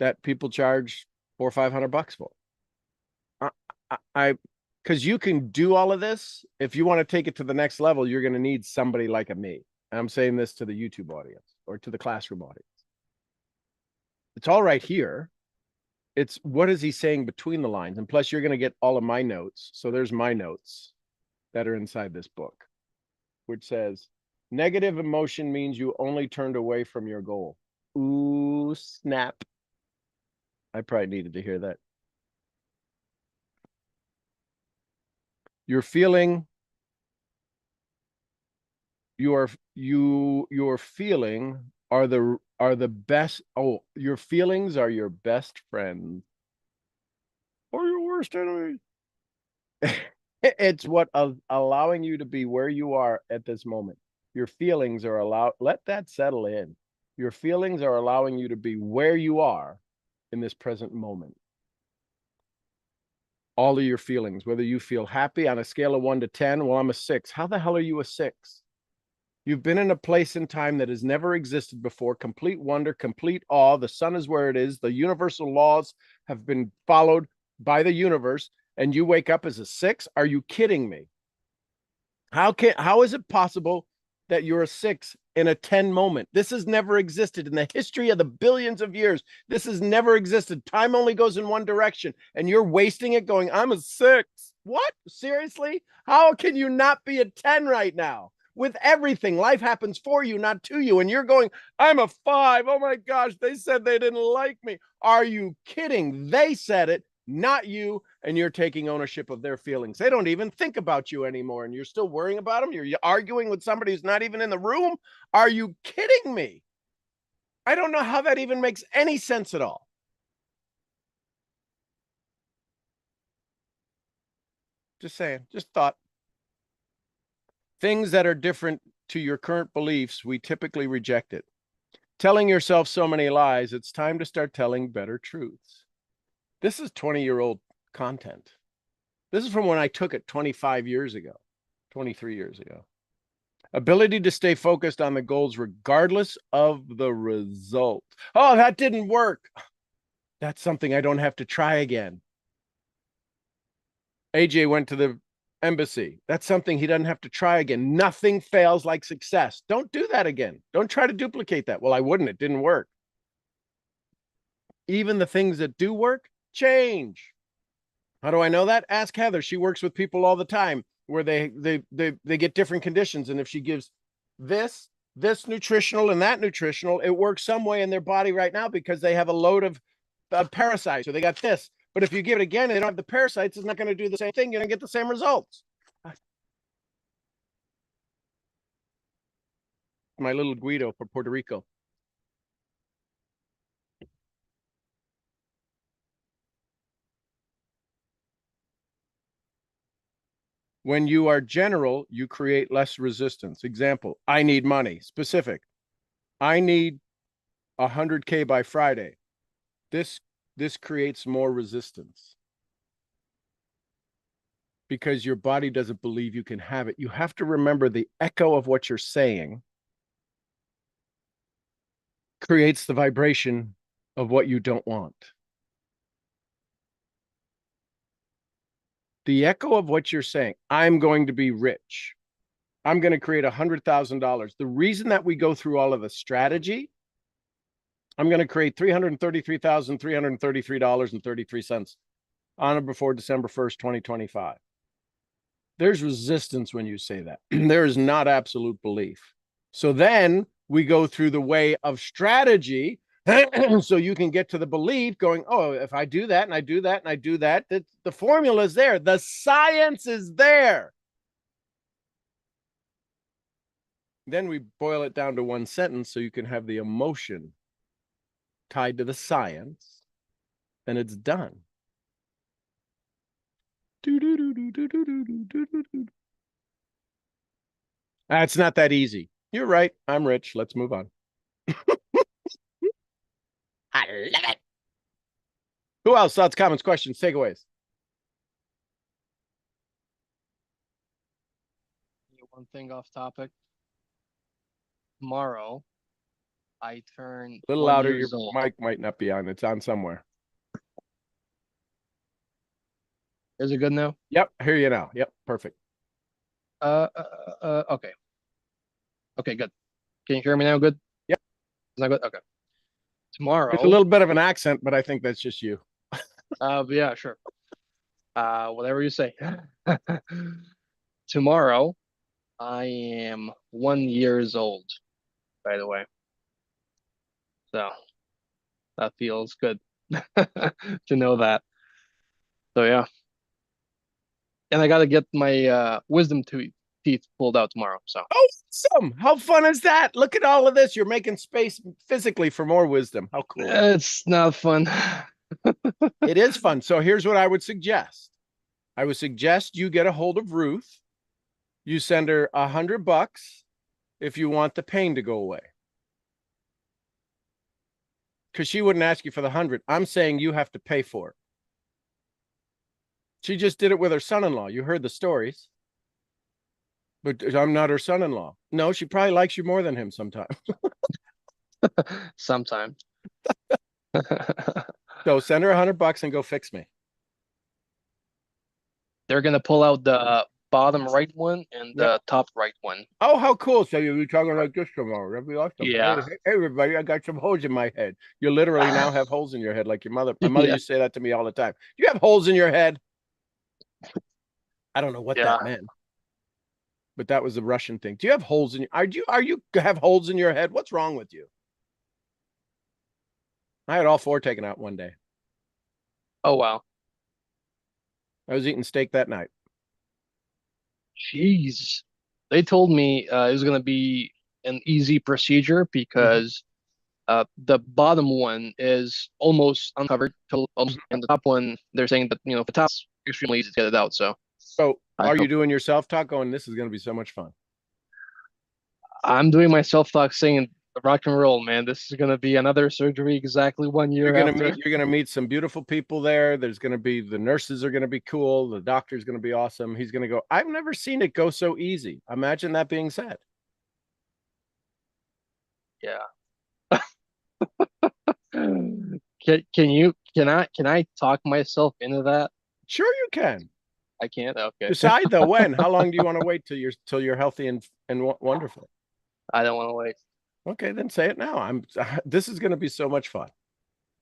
that people charge $400 or $500 for. Because you can do all of this. If you want to take it to the next level, you're going to need somebody like me. And I'm saying this to the YouTube audience or to the classroom audience. It's all right here. It's what is he saying between the lines? And plus, you're going to get all of my notes. So there's my notes that are inside this book, which says negative emotion means you only turned away from your goal. Ooh, snap. I probably needed to hear that. Your feeling, your feeling are the best. Oh, your feelings are your best friend or your worst enemy. It's what allowing you to be where you are at this moment. Your feelings are let that settle in. Your feelings are allowing you to be where you are in this present moment. All of your feelings, whether you feel happy on a scale of 1 to 10, well, I'm a 6. How the hell are you a 6? You've been in a place in time that has never existed before, complete wonder, complete awe. The sun is where it is. The universal laws have been followed by the universe, and you wake up as a 6? Are you kidding me? How is it possible that you're a 6 in a 10 moment? This has never existed in the history of the billions of years. This has never existed. Time only goes in one direction, and you're wasting it going, I'm a 6. What? Seriously? How can you not be a 10 right now? With everything, life happens for you, not to you. And you're going, I'm a 5. Oh my gosh, they said they didn't like me. Are you kidding? They said it, not you, and you're taking ownership of their feelings. They don't even think about you anymore, and you're still worrying about them. You're arguing with somebody who's not even in the room. Are you kidding me? I don't know how that even makes any sense at all. Just saying, just thought. Things that are different to your current beliefs, we typically reject it. Telling yourself so many lies, it's time to start telling better truths. This is 20-year-old content. This is from when I took it 25 years ago, 23 years ago. Ability to stay focused on the goals regardless of the result. Oh, that didn't work. That's something I don't have to try again. AJ went to the embassy. That's something he doesn't have to try again. Nothing fails like success. Don't do that again. Don't try to duplicate that. Well, I wouldn't. It didn't work. Even the things that do work, change. How do I know that? Ask Heather. She works with people all the time where they get different conditions. And if she gives this nutritional and that nutritional, it works some way in their body right now because they have a load of parasites. So they got this. But if you give it again and they don't have the parasites, it's not going to do the same thing. You're going to get the same results. My little Guido for Puerto Rico. When you are general, you create less resistance. Example, I need money. Specific, I need 100K by Friday. This creates more resistance because your body doesn't believe you can have it. You have to remember the echo of what you're saying creates the vibration of what you don't want. The echo of what you're saying, I'm going to be rich. I'm going to create $100,000. The reason that we go through all of the strategy, I'm going to create $333,333.33 on or before December 1st, 2025. There's resistance when you say that. There is not absolute belief. So then we go through the way of strategy so you can get to the belief going, oh, if I do that and I do that and I do that, the formula is there. The science is there. Then we boil it down to one sentence so you can have the emotion tied to the science, and it's done. It's not that easy. You're right. I'm rich. Let's move on. I love it. Who else? Thoughts, comments, questions, takeaways? One thing off topic. Tomorrow, I turn A little 1 louder. years Your old. mic might not be on. It's on somewhere. Is it good now? Yep. I hear you now. Yep. Perfect. Okay. Okay, good. Can you hear me now? Good? Yep. Is that good? Okay. Tomorrow. It's a little bit of an accent, but I think that's just you. Yeah, sure. Whatever you say. Tomorrow, I am 1 years old, by the way. So that feels good to know that. So yeah. And I gotta get my wisdom teeth pulled out tomorrow. So Awesome. How fun is that? Look at all of this. You're making space physically for more wisdom. How cool. it's not fun. It is fun. So here's what I would suggest. I would suggest you get a hold of Ruth. You send her $100 if you want the pain to go away. Because she wouldn't ask you for the 100. I'm saying you have to pay for it. She just did it with her son-in-law. You heard the stories. But I'm not her son-in-law. No, she probably likes you more than him sometimes. Sometimes. So send her $100 and go fix me. They're gonna pull out the bottom right one and the top right one. Oh, how cool. So you'll be talking like this tomorrow. That'd be awesome. Yeah. Hey, everybody, I got some holes in my head. You literally now have holes in your head like your mother. My mother Yeah. used to say that to me all the time. You have holes in your head. I don't know what Yeah. that meant. But that was the Russian thing. Do you have holes in your are you have holes in your head? What's wrong with you? I had all 4 taken out one day. Oh wow. I was eating steak that night. Jeez. They told me it was gonna be an easy procedure because the bottom one is almost uncovered, and the top one they're saying that the top's extremely easy to get it out. So Are you doing your self-talk going, this is going to be so much fun? I'm doing my self-talk saying rock and roll, man. This is gonna be another surgery exactly 1 year after. You're gonna meet some beautiful people there. There's gonna be the nurses are gonna be cool. The doctor's gonna be awesome. He's gonna go, I've never seen it go so easy. Imagine that being said. Yeah. Can I talk myself into that? Sure you can. I can't. Okay. Decide though when. How long do you want to wait till you're healthy and wonderful? I don't want to wait. Okay, then say it now. This is gonna be so much fun.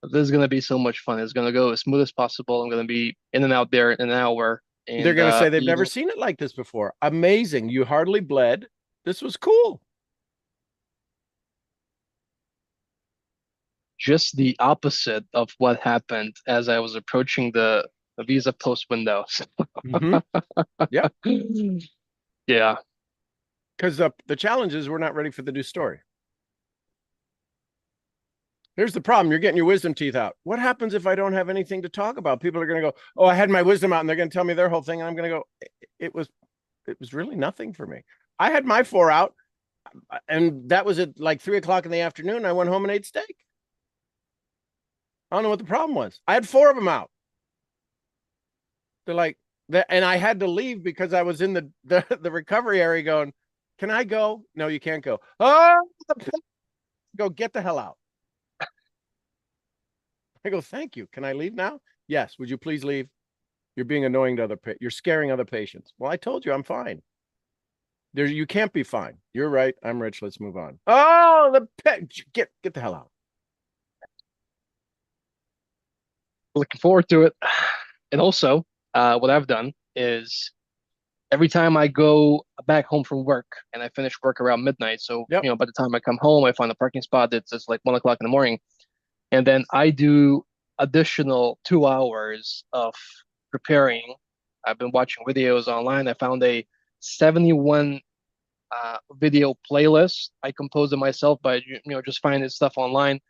This is gonna be so much fun. It's gonna go as smooth as possible. I'm gonna be in and out there in an hour. And they're gonna say they've never seen it like this before. Amazing. You hardly bled. This was cool. Just the opposite of what happened as I was approaching the visa post window. Yeah. Yeah. Because the challenge is we're not ready for the new story. Here's the problem. You're getting your wisdom teeth out. What happens if I don't have anything to talk about? People are going to go, oh, I had my wisdom out, and they're going to tell me their whole thing. And I'm going to go, it was really nothing for me. I had my 4 out, and that was at like 3:00 in the afternoon. I went home and ate steak. I don't know what the problem was. I had 4 of them out. They're like, and I had to leave because I was in the recovery area going, can I go? No, you can't go. Oh, go get the hell out. I go, thank you. Can I leave now? Yes. Would you please leave? You're being annoying to you're scaring other patients. Well, I told you I'm fine. You can't be fine. You're right. I'm rich. Let's move on. Oh, get the hell out. Looking forward to it. And also, what I've done is every time I go back home from work and I finish work around midnight, so by the time I come home, I find a parking spot that's like 1:00 in the morning. And then I do additional 2 hours of preparing. I've been watching videos online. I found a 71 video playlist. I composed it myself by just finding stuff online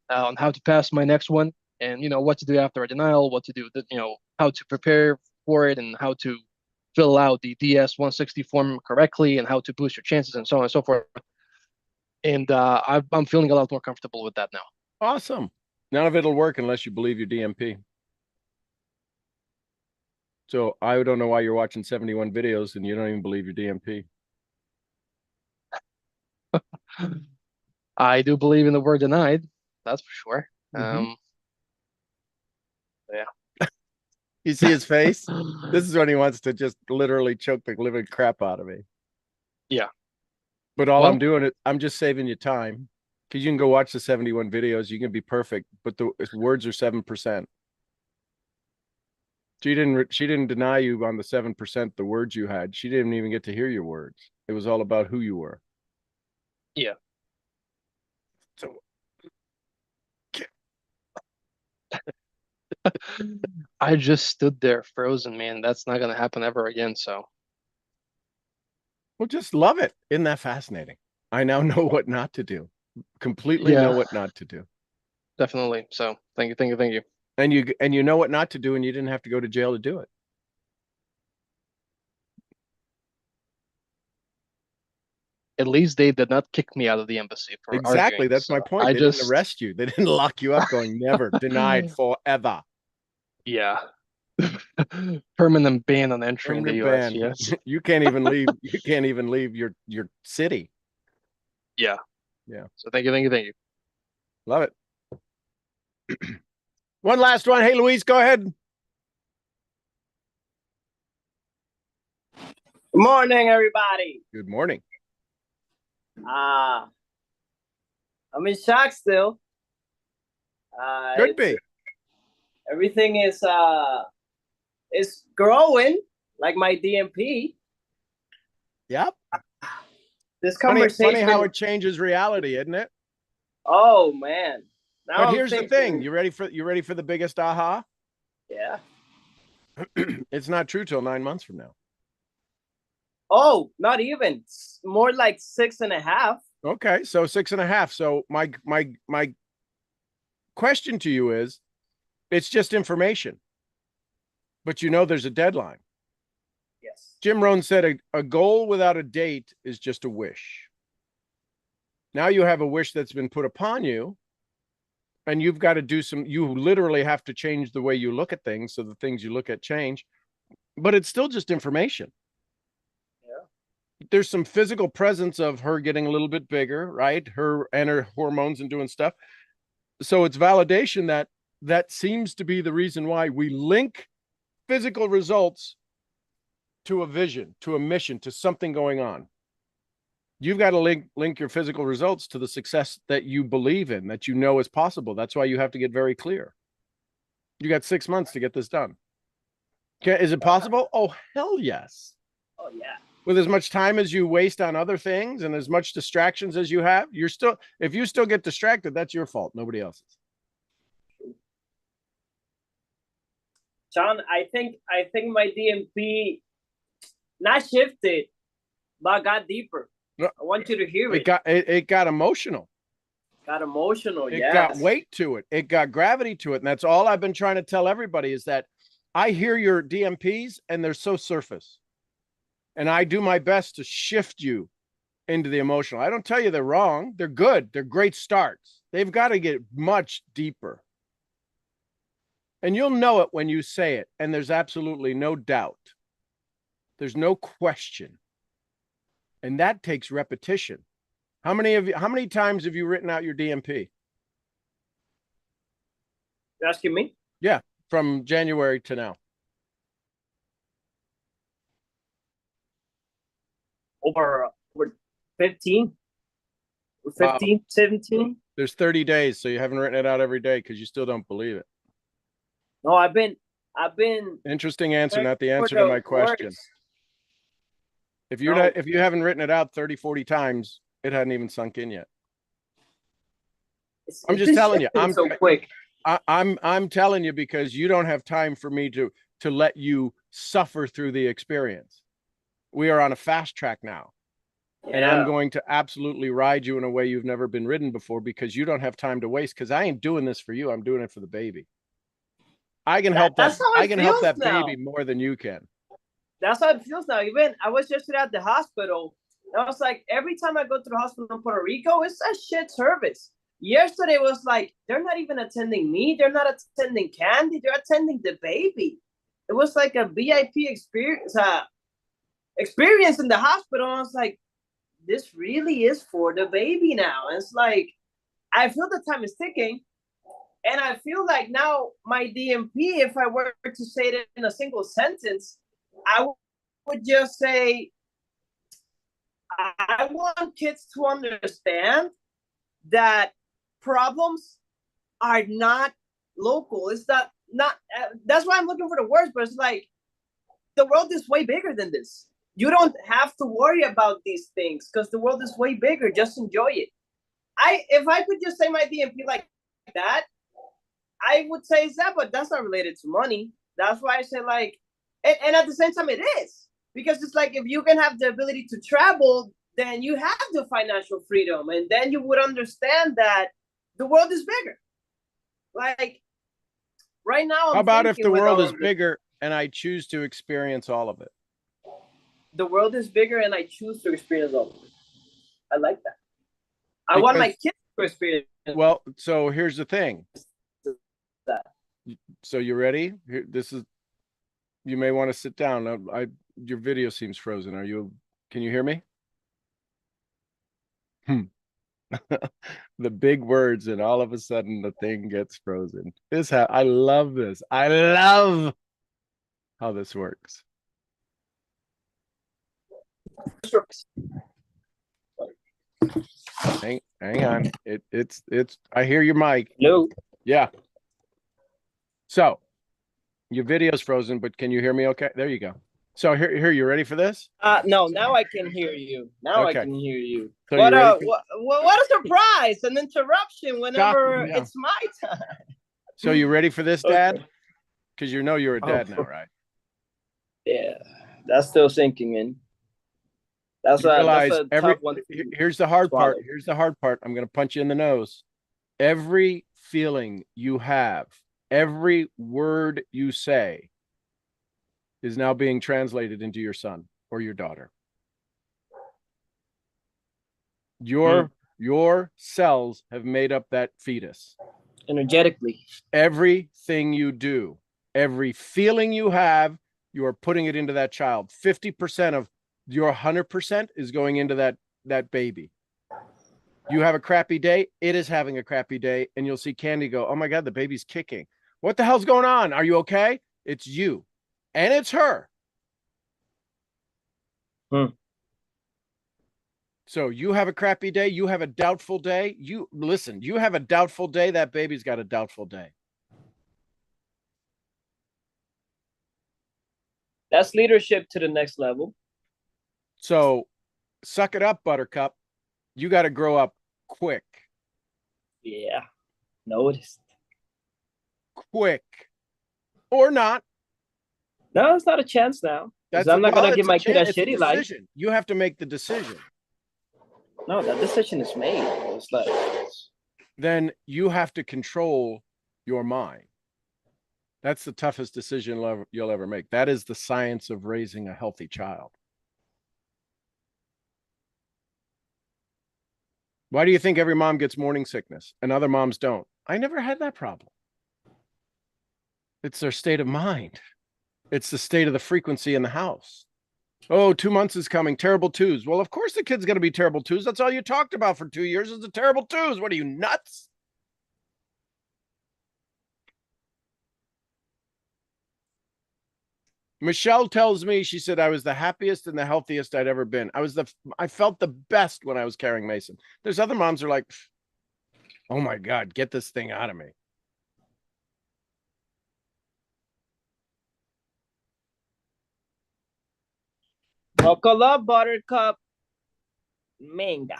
on how to pass my next one, and what to do after a denial, what to do, how to prepare for it, and how to fill out the DS-160 form correctly, and how to boost your chances, and so on and so forth. And I'm feeling a lot more comfortable with that now. Awesome. None of it'll work unless you believe your DMP. So I don't know why you're watching 71 videos and you don't even believe your DMP. I do believe in the word denied. That's for sure. Yeah. You see his face? This is when he wants to just literally choke the living crap out of me. Yeah. But I'm doing it, I'm just saving you time. Because you can go watch the 71 videos, you can be perfect, but the words are 7%. She didn't deny you on the 7%, the words you had. She didn't even get to hear your words. It was all about who you were. Yeah. So I just stood there frozen, man. That's not gonna happen ever again. So well, just love it. Isn't that fascinating? I now know what not to do. Completely know yeah, what not to do. definitely. So thank you, thank you, thank you. And you know what not to do, and you didn't have to go to jail to do it. At least they did not kick me out of the embassy for Exactly. arguing. That's my So point. I They didn't just, arrest you. They didn't lock you up going never, denied forever. yeah. Permanent ban on entering the Permanent US. ban. Yes. You can't even leave. You can't even leave your city. Yeah. Yeah. So thank you, thank you, thank you. Love it. One last one. Hey, Luis, go ahead. Good morning, everybody. Good morning. I'm in shock still. Could be. Everything is growing like my DMP. Yep. This Funny conversation. how it changes reality, isn't it? Oh man. Now But I'm here's the thinking, thing. You ready for the biggest aha? Yeah. It's not true till 9 months from now. Oh, not even. It's more like 6.5. Okay, so 6.5. So my question to you is, it's just information, but you know there's a deadline. Yes. Jim Rohn said a goal without a date is just a wish. Now you have a wish that's been put upon you, and you've got to do you literally have to change the way you look at things so the things you look at change, but it's still just information. There's some physical presence of her getting a little bit bigger, right? Her and her hormones and doing stuff. So it's validation that seems to be the reason why we link physical results to a vision, to a mission, to something going on. You've got to link your physical results to the success that you believe in, that you know is possible. That's why you have to get very clear. You got 6 months to get this done. Okay, is it possible? Oh, hell yes. Oh yeah. With as much time as you waste on other things and as much distractions as you have, if you still get distracted, that's your fault, nobody else's. John, I think my DMP not shifted, but got deeper. I want you to hear it. It got emotional. Got emotional, It yes. got weight to it. It got gravity to it. And that's all I've been trying to tell everybody is that I hear your DMPs and they're so surface. And I do my best to shift you into the emotional. I don't tell you they're wrong. They're good. They're great starts. They've got to get much deeper. And you'll know it when you say it. And there's absolutely no doubt. There's no question. And that takes repetition. How many times have you written out your DMP? You're asking me? Yeah, from January to now. Over 15, 15, 17. There's 30 days, so you haven't written it out every day because you still don't believe it. No, I've been. Interesting answer, not the answer to my question. If you haven't written it out 30, 40 times, it hadn't even sunk in yet. I'm just telling you. I'm so quick. I'm telling you because you don't have time for me to let you suffer through the experience. We are on a fast track now. Yeah. And I'm going to absolutely ride you in a way you've never been ridden before because you don't have time to waste because I ain't doing this for you. I'm doing it for the baby. I can help that. I can help that baby more than you can. That's how it feels now. Even I was yesterday at the hospital. I was like, every time I go to the hospital in Puerto Rico, it's a shit service. Yesterday was like, they're not even attending me. They're not attending Candy. They're attending the baby. It was like a VIP experience. Experience in the hospital. I was like, this really is for the baby now. And it's like, I feel the time is ticking. And I feel like now my DMP, if I were to say it in a single sentence, I would just say, I want kids to understand that problems are not local. It's that not that's why I'm looking for the words, but it's like the world is way bigger than this. You don't have to worry about these things because the world is way bigger. Just enjoy it. If I could just say my DMP like that, I would say it's that, but that's not related to money. That's why I say like, and at the same time it is, because it's like if you can have the ability to travel, then you have the financial freedom, and then you would understand that the world is bigger. Like right now, how about if the world is bigger and I choose to experience all of it? The world is bigger and I choose to experience all of it. I like that. I want my kids to experience. Well, so here's the thing. So you ready? Here, this is. You may want to sit down. Your video seems frozen. Can you hear me? The big words, and all of a sudden the thing gets frozen. I love this. I love how this works. Hang on. It's I hear your mic. Hello. Yeah. So your video's frozen, but can you hear me okay? There you go. So here, you ready for this? No, now I can hear you. Now okay. I can hear you. So what a surprise, an interruption whenever it's my time. So you ready for this, Dad? Because you know you're a dad now, right? Yeah, that's still sinking in. That's a tough one. Here's the hard part. Here's the hard part. I'm going to punch you in the nose. Every feeling you have, every word you say is now being translated into your son or your daughter. Your cells have made up that fetus. Energetically. Everything you do, every feeling you have, you are putting it into that child. 50% of your 100% is going into that baby. You have a crappy day, it is having a crappy day, and you'll see Candy go, oh my God, the baby's kicking. What the hell's going on? Are you okay? It's you. And it's her. So you have a crappy day, you have a doubtful day. You have a doubtful day, that baby's got a doubtful day. That's leadership to the next level. So suck it up, Buttercup. You got to grow up quick. Yeah, noticed. Quick. Or not. No, it's not a chance now. I'm not going to give my kid a shitty life. You have to make the decision. No, that decision is made. It's like... Then you have to control your mind. That's the toughest decision you'll ever make. That is the science of raising a healthy child. Why do you think every mom gets morning sickness and other moms don't? I never had that problem. It's their state of mind. It's the state of the frequency in the house. Oh, 2 months is coming. Terrible twos. Well, of course the kid's going to be terrible twos. That's all you talked about for 2 years is the terrible twos. What are you, nuts? Michelle tells me, she said, I was the happiest and the healthiest I'd ever been. I felt the best when I was carrying Mason. There's other moms who are like, oh my God, get this thing out of me. Buckle up, Buttercup. Manga.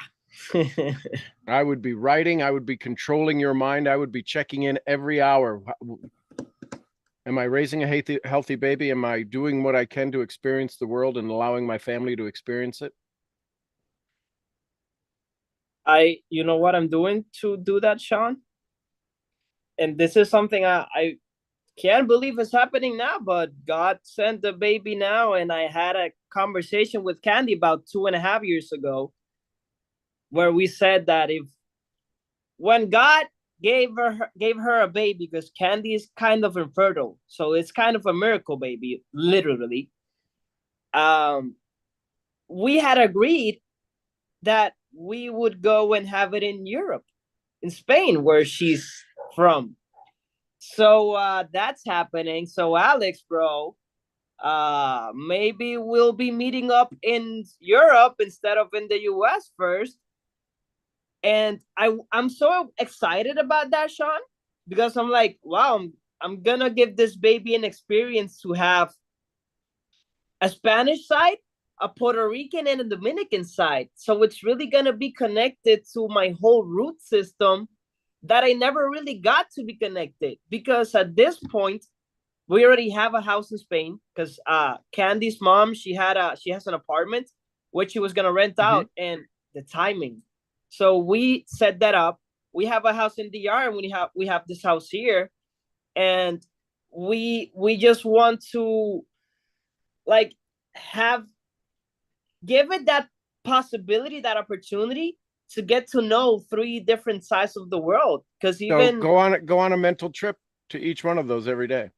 I would be writing. I would be controlling your mind. I would be checking in every hour. Am I raising a healthy baby? Am I doing what I can to experience the world and allowing my family to experience it? You know what I'm doing to do that, Sean? And this is something I can't believe is happening now, but God sent the baby now. And I had a conversation with Candy about 2.5 years ago, where we said that when God gave her a baby, because Candy is kind of infertile, so it's kind of a miracle baby, literally. We had agreed that we would go and have it in Europe, in Spain, where she's from. So that's happening. So Alex, bro, maybe we'll be meeting up in Europe instead of in the US first. And I'm so excited about that, Sean, because I'm like, wow, I'm gonna give this baby an experience to have a Spanish side, a Puerto Rican, and a Dominican side. So it's really gonna be connected to my whole root system that I never really got to be connected, because at this point we already have a house in Spain, because Candy's mom, she has an apartment which she was gonna rent out, and the timing. So we set that up. We have a house in DR, and we have this house here, and we just want to like give it that possibility, that opportunity to get to know 3 different sides of the world. Because even so go on a mental trip to each one of those every day.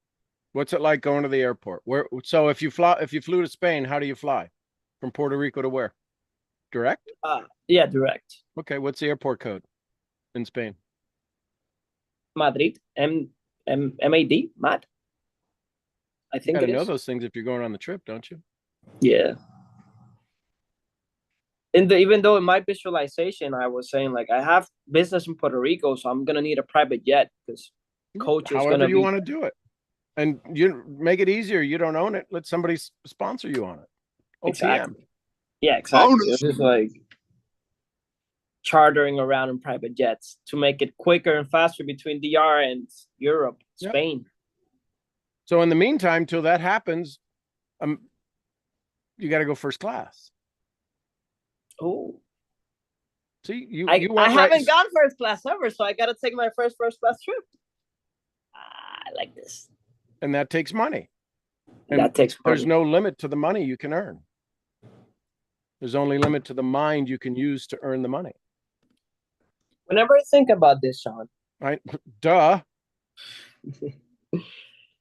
What's it like going to the airport? So if you flew to Spain, how do you fly? From Puerto Rico to where? Direct? Yeah, direct. Okay, what's the airport code in Spain? Madrid. MAD. Mad. I think you gotta it know is. those things if you're going on the trip, don't you? Yeah. Even though in my visualization, I was saying like I have business in Puerto Rico, so I'm gonna need a private jet because coach is However gonna you want to do it, and you make it easier. You don't own it. Let somebody sponsor you on it. OPM. Exactly. Yeah, exactly. It's just like chartering around in private jets to make it quicker and faster between DR and Europe, Spain. So in the meantime, till that happens, you got to go first class. Oh. See, I haven't gone first class ever, so I got to take my first class trip. I like this. And that takes money. And that takes money. There's no limit to the money you can earn. There's only limit to the mind you can use to earn the money. Whenever I think about this, Sean. Right? Duh.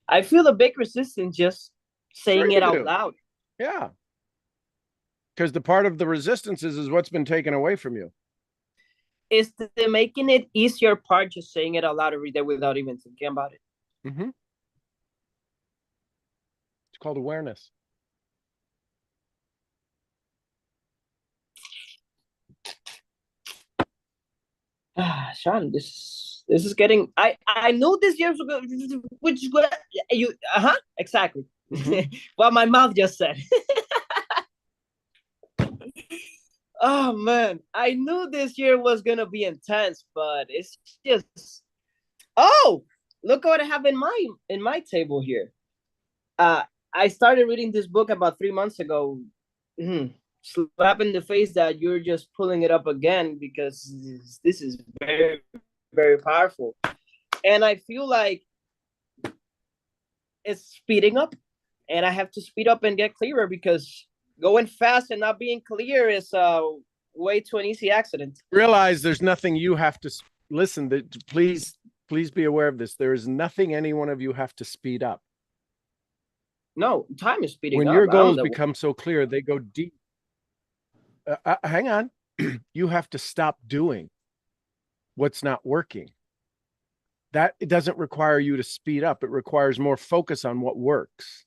I feel the big resistance just saying it out loud. Yeah. Because the part of the resistance is what's been taken away from you. Is the making it easier part just saying it out loud every day without even thinking about it. Mm-hmm. It's called awareness. Sean, this is getting. I knew this year was going. Which you exactly. Mm-hmm. What my mouth just said. Oh man, I knew this year was gonna be intense, but it's just. Oh, look what I have in my table here. I started reading this book about 3 months ago. Slap in the face that you're just pulling it up again because this is very, very powerful. And I feel like it's speeding up, and I have to speed up and get clearer because going fast and not being clear is way too an easy accident. Realize there's nothing you have to listen. Please be aware of this. There is nothing any one of you have to speed up. No, time is speeding up. When your goals become so clear, they go deep. Hang on. You have to stop doing what's not working. That it doesn't require you to speed up. It requires more focus on what works.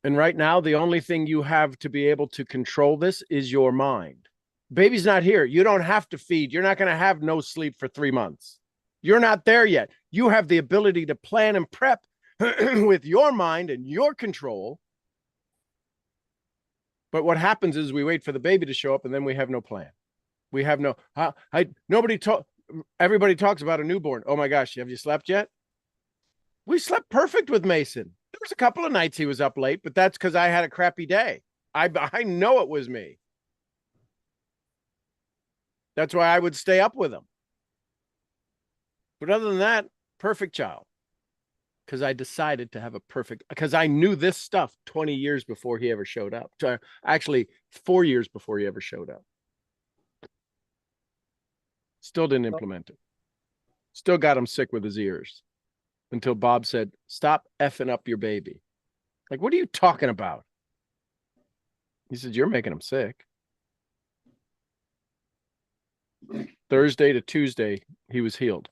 And right now, the only thing you have to be able to control this is your mind. Baby's not here. You don't have to feed. You're not going to have no sleep for 3 months. You're not there yet. You have the ability to plan and prep with your mind and your control. But what happens is we wait for the baby to show up and then we have no plan. We have no, everybody talks about a newborn. Oh my gosh, have you slept yet? We slept perfect with Mason. There was a couple of nights he was up late, but that's because I had a crappy day. I know it was me. That's why I would stay up with him. But other than that, perfect child. Because I decided to have because I knew this stuff 20 years before he ever showed up. Actually, 4 years before he ever showed up. Still didn't implement it. Still got him sick with his ears. Until Bob said, stop effing up your baby. Like, what are you talking about? He said, you're making him sick. Thursday to Tuesday, he was healed.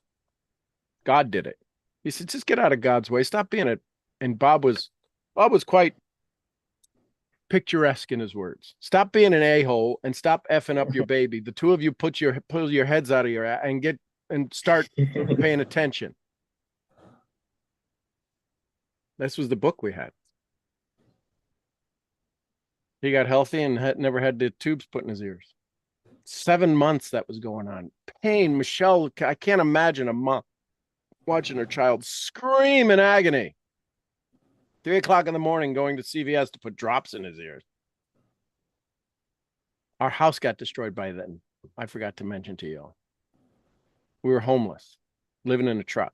God did it. He said, just get out of God's way. Stop being it. And Bob was quite picturesque in his words. Stop being an a-hole and stop effing up your baby. The two of you pull your heads out of your and start paying attention. This was the book we had. He got healthy and never had the tubes put in his ears. 7 months that was going on. Pain. Michelle, I can't imagine a mom watching her child scream in agony. 3 o'clock in the morning going to CVS to put drops in his ears. Our house got destroyed by then. I forgot to mention to you. We were homeless, living in a truck.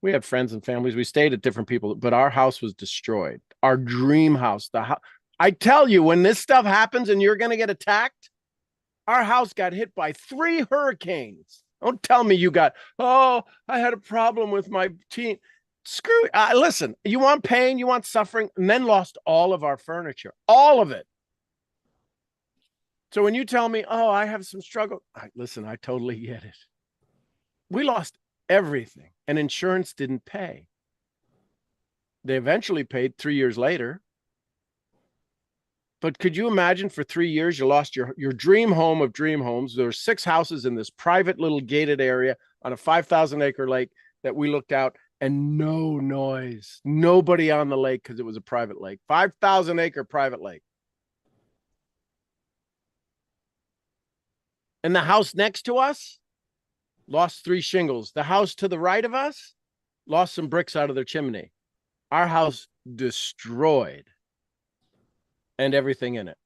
We had friends and families. We stayed at different people, but our house was destroyed. Our dream house. I tell you, when this stuff happens and you're going to get attacked, our house got hit by 3 hurricanes. Don't tell me you got, I had a problem with my teen. Screw it. Listen, you want pain, you want suffering, and then lost all of our furniture, all of it. So when you tell me, I have some struggle, listen, I totally get it. We lost everything, and insurance didn't pay. They eventually paid 3 years later. But could you imagine for 3 years, you lost your dream home of dream homes. There were 6 houses in this private little gated area on a 5,000-acre lake that we looked out, and no noise, nobody on the lake because it was a private lake, 5,000-acre private lake. And the house next to us lost 3 shingles. The house to the right of us lost some bricks out of their chimney. Our house destroyed. And everything in it.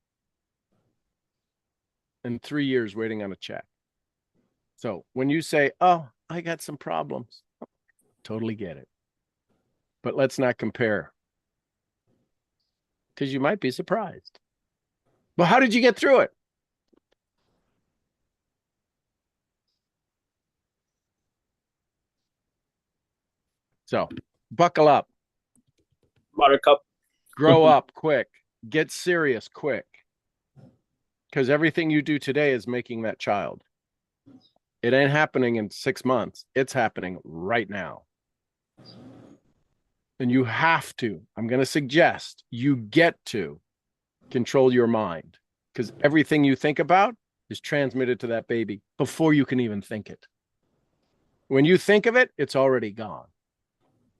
And 3 years waiting on a check. So when you say, I got some problems, totally get it. But let's not compare. Because you might be surprised. Well, how did you get through it? So buckle up. Buttercup. Grow up quick. Get serious quick. Because everything you do today is making that child. It ain't happening in 6 months. It's happening right now. And you have to, I'm going to suggest you get to control your mind. Because everything you think about is transmitted to that baby before you can even think it. When you think of it, it's already gone.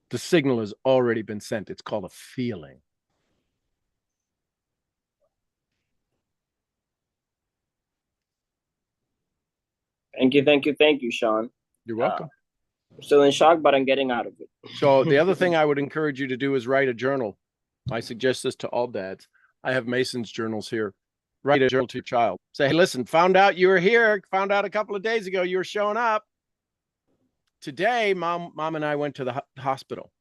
The signal has already been sent. It's called a feeling. Thank you, Sean. You're welcome. I'm still in shock, but I'm getting out of it. So the other thing I would encourage you to do is write a journal. I suggest this to all dads. I have Mason's journals here. Write a journal to your child. Say, hey, listen, found out you were here. Found out a couple of days ago you were showing up. Today, mom and I went to the hospital.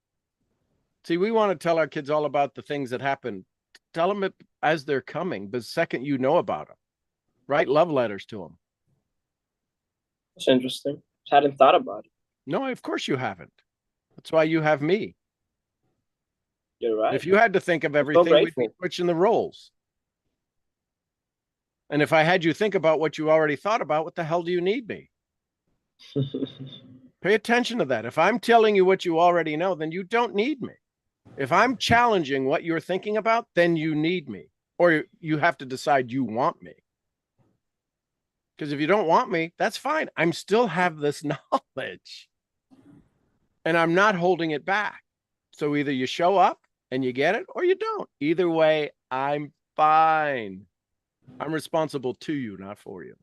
See, we want to tell our kids all about the things that happen. Tell them it as they're coming. The second you know about them, write love letters to them. It's interesting. I hadn't thought about it. No, of course you haven't. That's why you have me. You're right. If you had to think of everything, we'd be switching the roles. And if I had you think about what you already thought about, what the hell do you need me? Pay attention to that. If I'm telling you what you already know, then you don't need me. If I'm challenging what you're thinking about, then you need me. Or you have to decide you want me. Because if you don't want me, that's fine. I'm still have this knowledge. And I'm not holding it back. So either you show up and you get it or you don't. Either way, I'm fine. I'm responsible to you, not for you.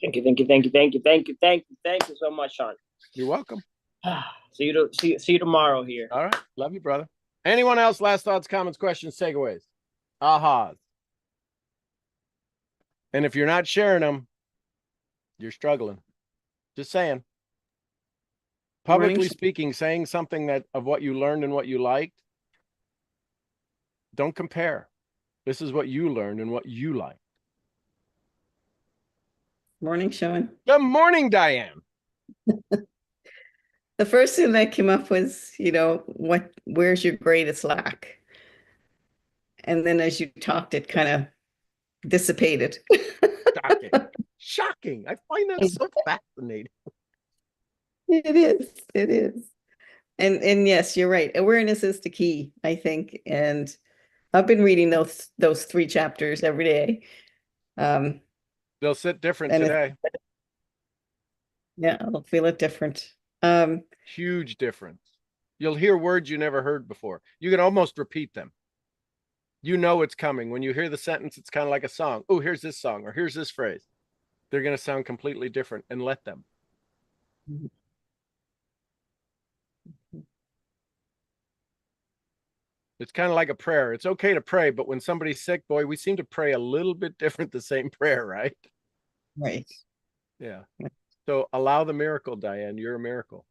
Thank you so much, Sean. You're welcome. See you tomorrow here. All right. Love you, brother. Anyone else? Last thoughts, comments, questions, takeaways, ahas. And if you're not sharing them, you're struggling. Just saying. Publicly speaking, saying something that of what you learned and what you liked. Don't compare. This is what you learned and what you like. Morning, Sean. Good morning, Diane. The first thing that came up was, where's your greatest lack? And then as you talked, it kind of dissipated. Shocking. Shocking. I find that so fascinating. It is. And yes, you're right. Awareness is the key, I think. And I've been reading those 3 chapters every day. They'll sit different today. Yeah, I'll feel it different. Huge difference. You'll hear words you never heard before. You can almost repeat them. You know it's coming. When you hear the sentence, it's kind of like a song. Oh, here's this song, or here's this phrase. They're going to sound completely different, and let them. It's kind of like a prayer. It's okay to pray, but when somebody's sick, boy, we seem to pray a little bit different, the same prayer, right? Right. Yeah. So allow the miracle, Diane. You're a miracle.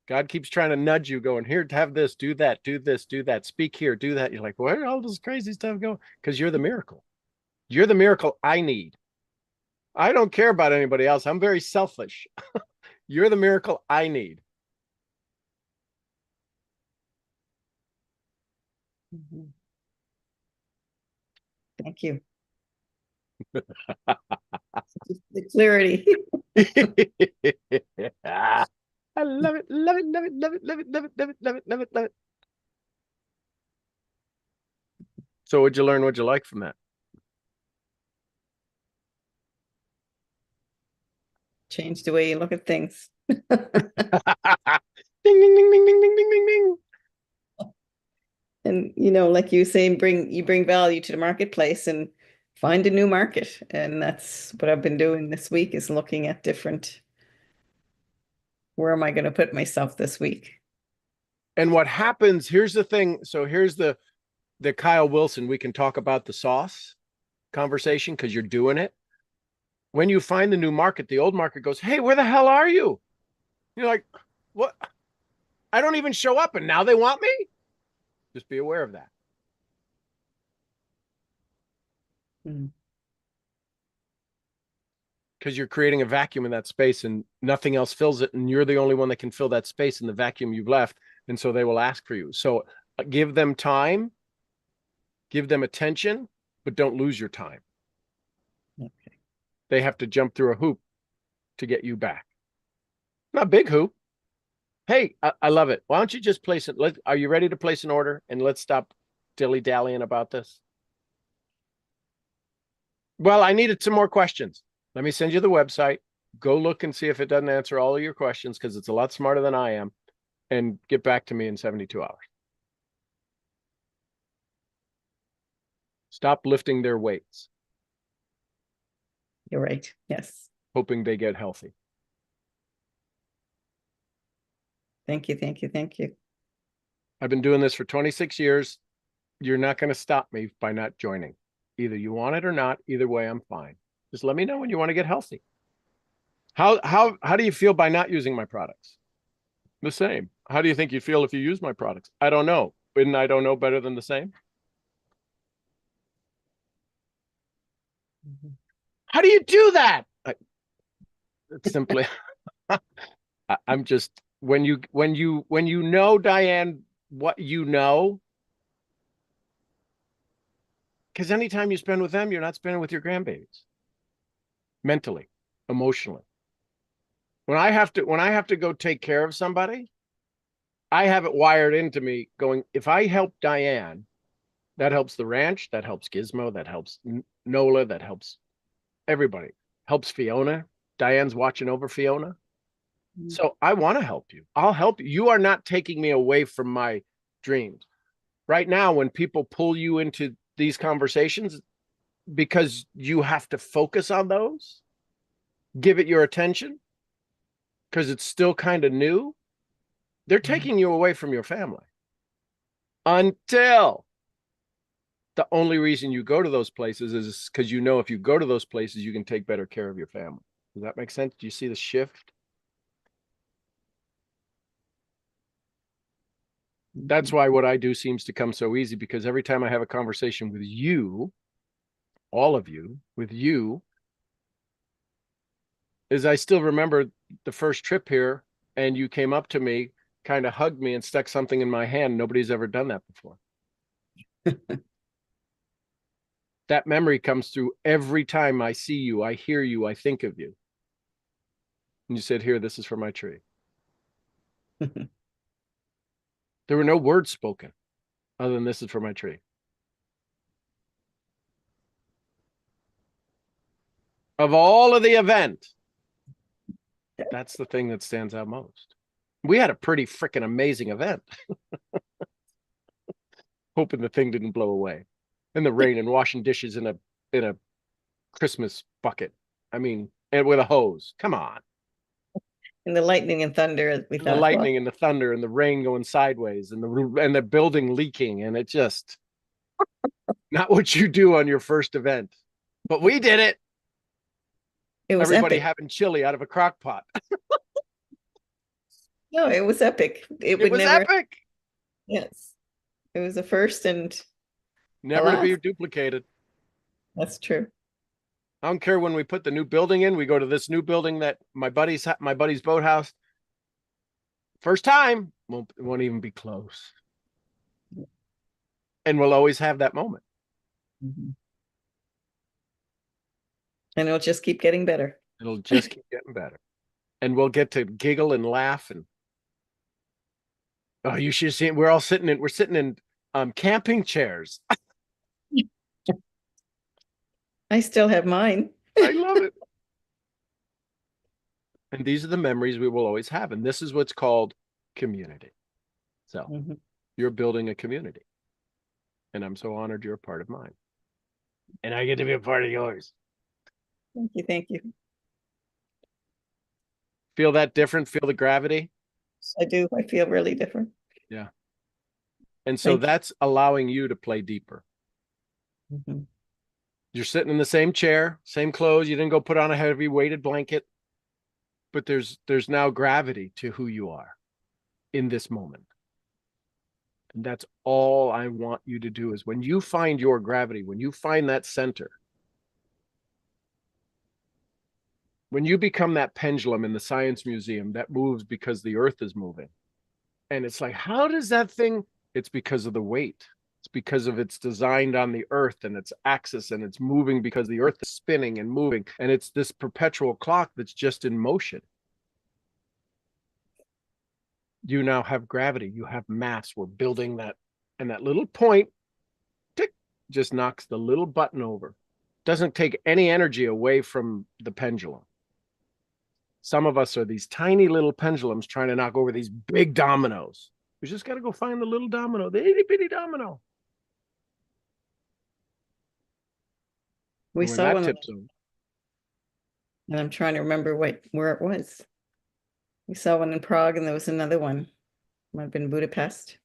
God keeps trying to nudge you, going, here, have this, do that, do this, do that, speak here, do that. You're like, where did all this crazy stuff go? Because you're the miracle. You're the miracle I need. I don't care about anybody else. I'm very selfish. You're the miracle I need. Thank you. The clarity. I love it, love it, love it, love it, love it, love it, love it, love it, love it, love it. So what'd you learn? What'd you like from that? Change the way you look at things. Ding, ding, ding, ding, ding, ding, ding, ding, ding. And like you say, bring value to the marketplace and find a new market. And that's what I've been doing this week, is looking at different, where am I going to put myself this week? And what happens, here's the thing. So here's the Kyle Wilson, we can talk about the sauce conversation because you're doing it. When you find the new market, the old market goes, hey, where the hell are you? You're like, what? I don't even show up and now they want me? Just be aware of that. Because you're creating a vacuum in that space and nothing else fills it. And you're the only one that can fill that space in the vacuum you've left. And so they will ask for you. So give them time, give them attention, but don't lose your time. Okay. They have to jump through a hoop to get you back. Not a big hoop. Hey, I love it. Why don't you just place it? Are you ready to place an order? And let's stop dilly-dallying about this. Well, I needed some more questions. Let me send you the website. Go look and see if it doesn't answer all of your questions, because it's a lot smarter than I am. And get back to me in 72 hours. Stop lifting their weights. You're right. Yes. Hoping they get healthy. Thank you. Thank you. Thank you. I've been doing this for 26 years. You're not going to stop me by not joining. Either you want it or not. Either way, I'm fine. Just let me know when you want to get healthy. How do you feel by not using my products? The same. How do you think you feel if you use my products? I don't know. Isn't I don't know better than the same? How do you do that? It's simply, I'm just, when you know, Diane, what you know, because anytime you spend with them, you're not spending with your grandbabies. Mentally, emotionally. When I have to go take care of somebody, I have it wired into me going, if I help Diane, that helps the ranch, that helps Gizmo, that helps Nola, that helps everybody. Helps Fiona. Diane's watching over Fiona. Mm-hmm. So I want to help you. I'll help you. You are not taking me away from my dreams. Right now, when people pull you into these conversations, because you have to focus on those, give it your attention, because it's still kind of new, they're taking you away from your family. Until the only reason you go to those places is because you know if you go to those places, you can take better care of your family. Does that make sense? Do you see the shift? That's why what I do seems to come so easy, because every time I have a conversation with you, all of you, with you, is I still remember the first trip here and you came up to me, kind of hugged me and stuck something in my hand. Nobody's ever done that before. That memory comes through every time I see you, I hear you, I think of you. And you said, here, this is for my tree. There were no words spoken other than this is for my tree. Of all of the event, That's the thing that stands out most. We had a pretty freaking amazing event. Hoping the thing didn't blow away in the rain and washing dishes in a Christmas bucket. I mean, and with a hose. Come on. And the lightning and thunder, we And thought, the well, lightning and the thunder and the rain going sideways and the building leaking, and it just not what you do on your first event. But we did it. it was Everybody epic. having chili out of a crock pot. No, it was epic. It It would was never. epic. Yes, it was the first, and Never to be Alas. duplicated. that's true. I don't care when we put the new building in. We go to this new building that my buddy's boathouse. First time won't even be close. And we'll always have that moment. And it'll just keep getting better. It'll just keep getting better. And we'll get to giggle and laugh. And oh, you should see it. We're sitting in camping chairs. I still have mine. I love it. And these are the memories we will always have. And this is what's called community. So Mhm. you're building a community. And I'm so honored you're a part of mine. And I get to be a part of yours. Thank you. Thank you. Feel that different? Feel the gravity? I do. I feel really different. Yeah. And so Thank you. that's allowing you to play deeper. Mhm. You're sitting in the same chair, same clothes. You didn't go put on a heavy weighted blanket, but there's now gravity to who you are in this moment. And that's all I want you to do is when you find your gravity, when you find that center, when you become that pendulum in the Science Museum that moves because the earth is moving. And it's like, how does that thing? It's because of the weight. It's because of it's designed on the earth and its axis, and it's moving because the earth is spinning and moving. And it's this perpetual clock that's just in motion. You now have gravity, you have mass. We're building that, and that little point, tick, just knocks the little button over. Doesn't take any energy away from the pendulum. Some of us are these tiny little pendulums trying to knock over these big dominoes. We just got to go find the little domino, the itty bitty domino. We We're saw not one, tip zone. and I'm trying to remember where it was. We saw one in Prague, and there was another one. Might have been Budapest.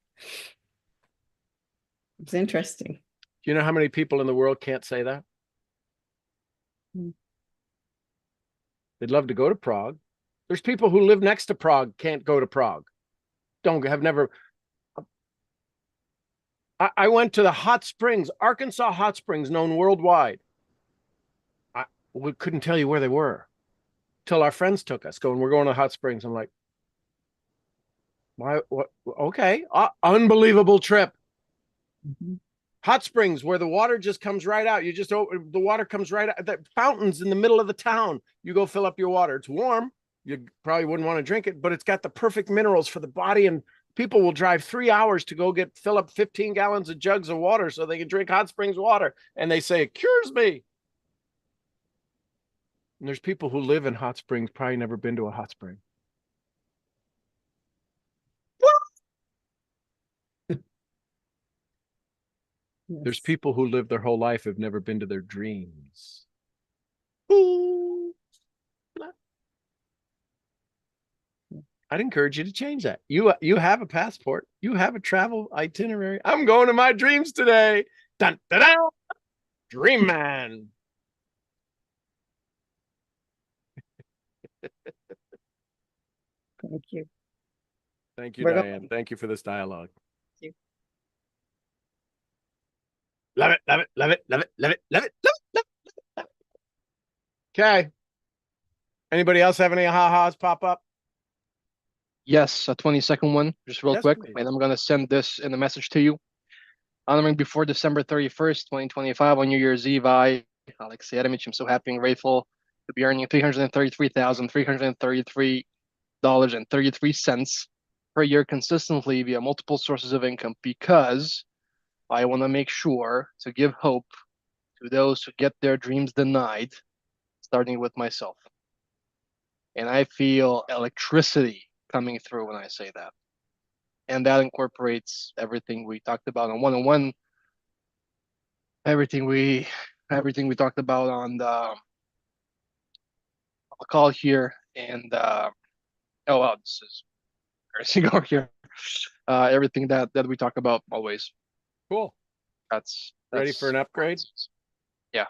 It was interesting. Do you know how many people in the world can't say that? They'd love to go to Prague. There's people who live next to Prague, can't go to Prague. Have never. I went to the hot springs, Arkansas hot springs, known worldwide. We couldn't tell you where they were till our friends took us going, we're going to hot springs. I'm like, why? What? Okay. Unbelievable trip. Mm-hmm. Hot springs where the water just comes right out. The water comes right out. The fountains in the middle of the town. You go fill up your water. It's warm. You probably wouldn't want to drink it, but it's got the perfect minerals for the body. And people will drive 3 hours to go fill up 15 gallons of jugs of water so they can drink hot springs water. And they say, it cures me. And there's people who live in hot springs, probably never been to a hot spring. Yes. There's people who live their whole life have never been to their dreams. Ooh. I'd encourage you to change that. You have a passport. You have a travel itinerary. I'm going to my dreams today. Dun, dun, dun. Dream man. Thank you. Thank you, We're Diane. going- Thank you for this dialogue. Thank you. Love it, love it, love it, love it, love it, love it, love it, love it. Okay. Anybody else have any ha-has pop up? Yes, a 20-second one, just real Yes, quick. please. And I'm going to send this in a message to you. Honoring before December 31st, 2025 on New Year's Eve, I, Alexei Adamich, I'm so happy and grateful to be earning $333,333.33 per year consistently via multiple sources of income, because I want to make sure to give hope to those who get their dreams denied, starting with myself. and I feel electricity coming through when I say that. And that incorporates everything we talked about on one-on-one, everything we talked about on the call here, and oh wow, this is cigar here. Everything that we talk about always. Cool. That's ready for an upgrade. Yeah.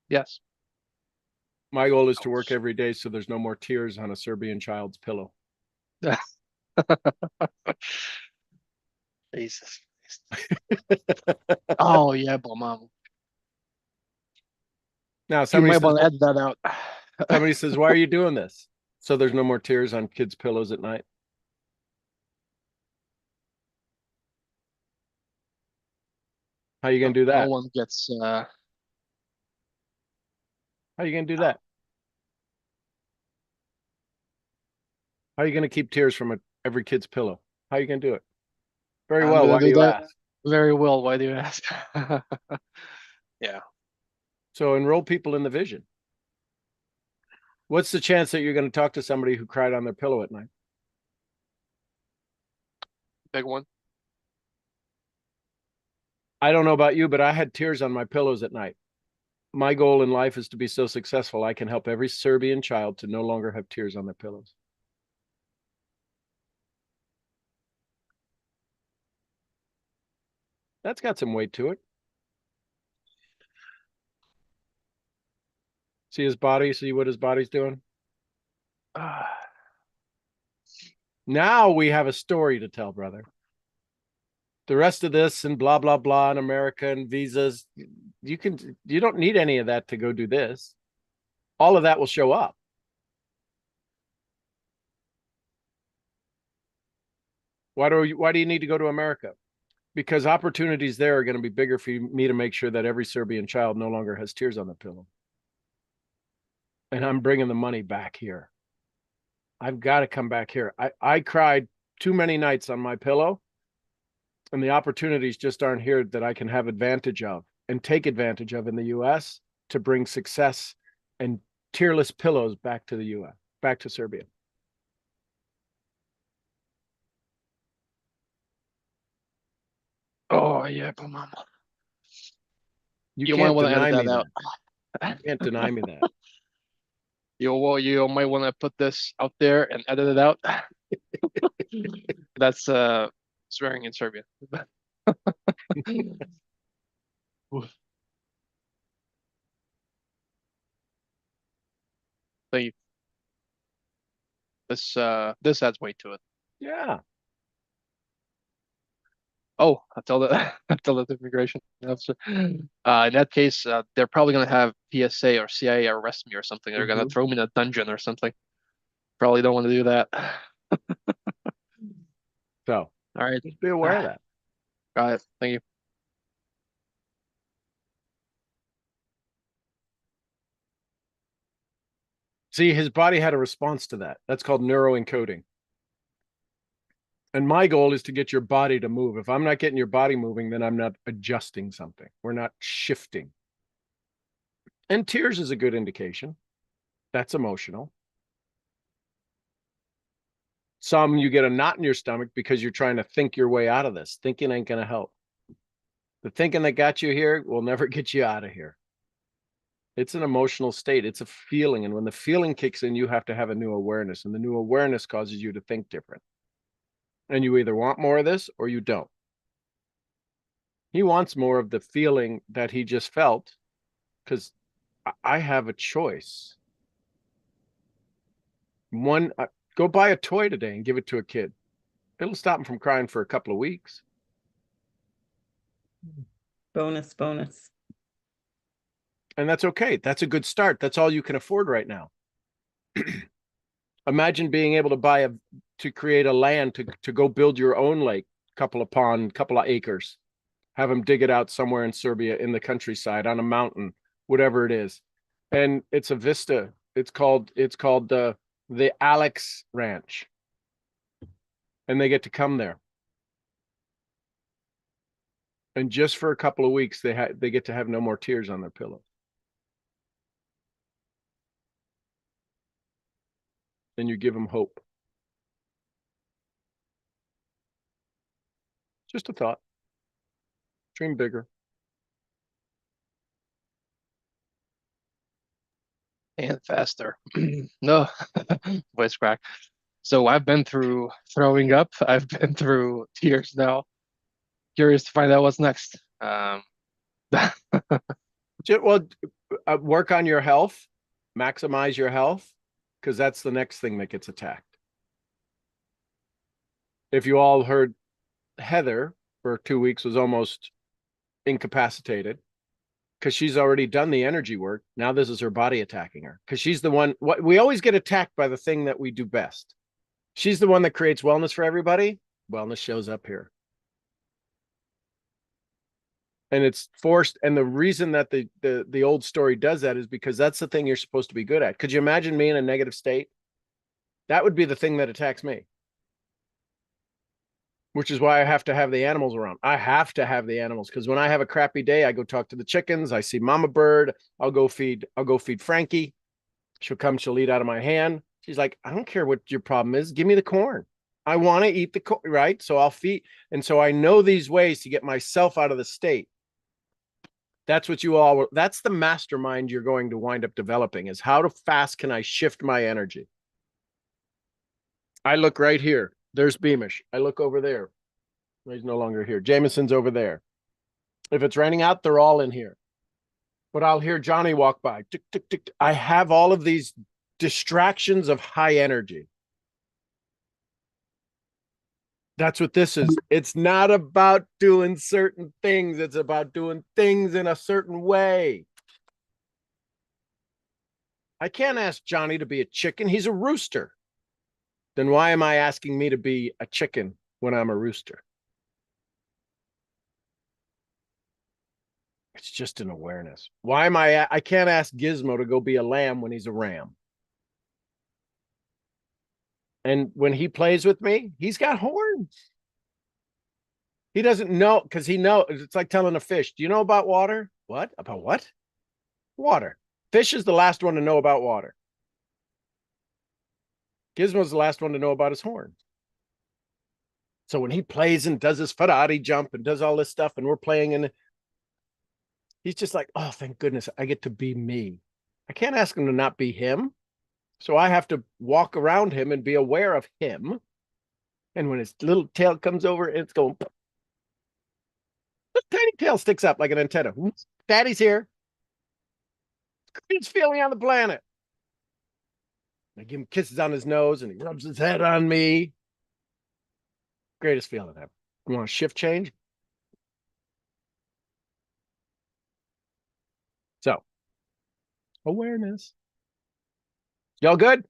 Yes. My goal is to work every day so there's no more tears on a Serbian child's pillow. Jesus. Oh yeah, but mom. Now You somebody might says, want to edit that out. somebody says, why are you doing this? So there's no more tears on kids' pillows at night. How you gonna do that? No one gets How you gonna do that? How are you gonna keep tears from every kid's pillow? How are you gonna do it? Very I'm well. gonna Why do do you that. ask? Very well. Why do you ask? Yeah. So enroll people in the vision. What's the chance that you're going to talk to somebody who cried on their pillow at night? Big one. I don't know about you, but I had tears on my pillows at night. My goal in life is to be so successful I can help every Serbian child to no longer have tears on their pillows. That's got some weight to it. See his body, see what his body's doing. Now we have a story to tell, brother. The rest of this and blah, blah, blah, and America and visas, you don't need any of that to go do this. All of that will show up. Why do you need to go to America? Because opportunities there are going to be bigger for me to make sure that every Serbian child no longer has tears on the pillow. And I'm bringing the money back here. I've got to come back here. I cried too many nights on my pillow, and the opportunities just aren't here that I can have advantage of and take advantage of in the US to bring success and tearless pillows back to the US, back to Serbia. Oh yeah, but mama. You might can't want to deny edit me that out. that. You can't deny me that. You might want to put this out there and edit it out. That's swearing in Serbian. Thank you. This adds weight to it. Yeah. Oh, I tell the immigration officer. In that case, they're probably gonna have PSA or CIA arrest me or something. They're gonna throw me in a dungeon or something. Probably don't want to do that. So, all right, just be aware of that. Got it. Thank you. See, his body had a response to that. That's called neuroencoding. And my goal is to get your body to move. If I'm not getting your body moving, then I'm not adjusting something. We're not shifting. And tears is a good indication. That's emotional. Some you get a knot in your stomach because you're trying to think your way out of this. Thinking ain't going to help. The thinking that got you here will never get you out of here. It's an emotional state. It's a feeling. And when the feeling kicks in, you have to have a new awareness. And the new awareness causes you to think different. And you either want more of this or you don't. He wants more of the feeling that he just felt because I have a choice. Go buy a toy today and give it to a kid. It'll stop him from crying for a couple of weeks. Bonus. And that's okay. That's a good start. That's all you can afford right now. Imagine being able to create a land to go build your own lake, couple of pond, couple of acres, have them dig it out somewhere in Serbia in the countryside on a mountain, whatever it is. And it's a vista. It's called the Alex Ranch. And they get to come there. And just for a couple of weeks, they get to have no more tears on their pillow. Then you give them hope. Just a thought. Dream bigger. And faster. No, voice crack. So I've been through throwing up. I've been through tears now. Curious to find out what's next. Well, work on your health, maximize your health, because that's the next thing that gets attacked. If you all heard, Heather for 2 weeks was almost incapacitated because she's already done the energy work. Now this is her body attacking her because she's the one. We always get attacked by the thing that we do best. She's the one that creates wellness for everybody. Wellness shows up here. And it's forced. And the reason that the old story does that is because that's the thing you're supposed to be good at. Could you imagine me in a negative state? That would be the thing that attacks me. Which is why I have to have the animals around. I have to have the animals because when I have a crappy day, I go talk to the chickens. I see Mama Bird. I'll go feed Frankie. She'll come, she'll eat out of my hand. She's like, I don't care what your problem is. Give me the corn. I want to eat the corn, right? So I'll feed. And so I know these ways to get myself out of the state. That's what that's the mastermind you're going to wind up developing is how fast can I shift my energy? I look right here. There's Beamish. I look over there. He's no longer here. Jameson's over there. If it's raining out, they're all in here. But I'll hear Johnny walk by. Tick, tick, tick. I have all of these distractions of high energy. That's what this is. It's not about doing certain things. It's about doing things in a certain way. I can't ask Johnny to be a chicken. He's a rooster. Then why am I asking me to be a chicken when I'm a rooster? It's just an awareness. Why am I can't ask Gizmo to go be a lamb when he's a ram. And when he plays with me, he's got horns. He doesn't know because he knows. It's like telling a fish, do you know about water? What? About what? Water. Fish is the last one to know about water. Gizmo's the last one to know about his horns. So when he plays and does his Ferrari jump and does all this stuff and we're playing and he's just like, oh, thank goodness I get to be me. I can't ask him to not be him. So I have to walk around him and be aware of him. And when his little tail comes over, it's going, the tiny tail sticks up like an antenna. Daddy's here. Greatest feeling on the planet. I give him kisses on his nose and he rubs his head on me. Greatest feeling ever. You want a shift change? So, awareness. Y'all good?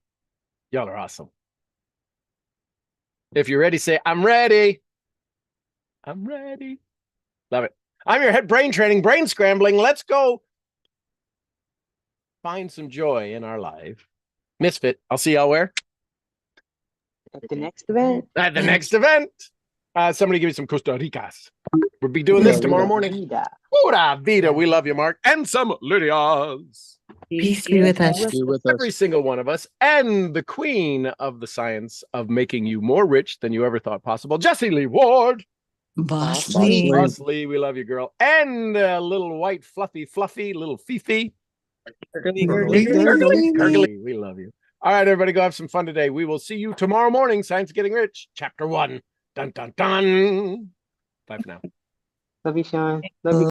Y'all are awesome. If you're ready, say, I'm ready. I'm ready. Love it. I'm your head brain training, brain scrambling. Let's go find some joy in our life. Misfit. I'll see y'all where? At the next event. At the next event. Somebody give me some Costa Ricas. We'll be doing this tomorrow morning. Pura vida. We love you, Mark. And some Lydias. Peace be with us. Be with us. Every single one of us. And the queen of the science of making you more rich than you ever thought possible, Jessie Lee Ward. Bosley. Bosley, we love you, girl. And a little white, fluffy, little Fifi. Gurgly. We love you. All right, everybody, go have some fun today. We will see you tomorrow morning. Science Getting Rich, Chapter 1. Dun, dun, dun. Bye for now. Love you, Sean. Love you.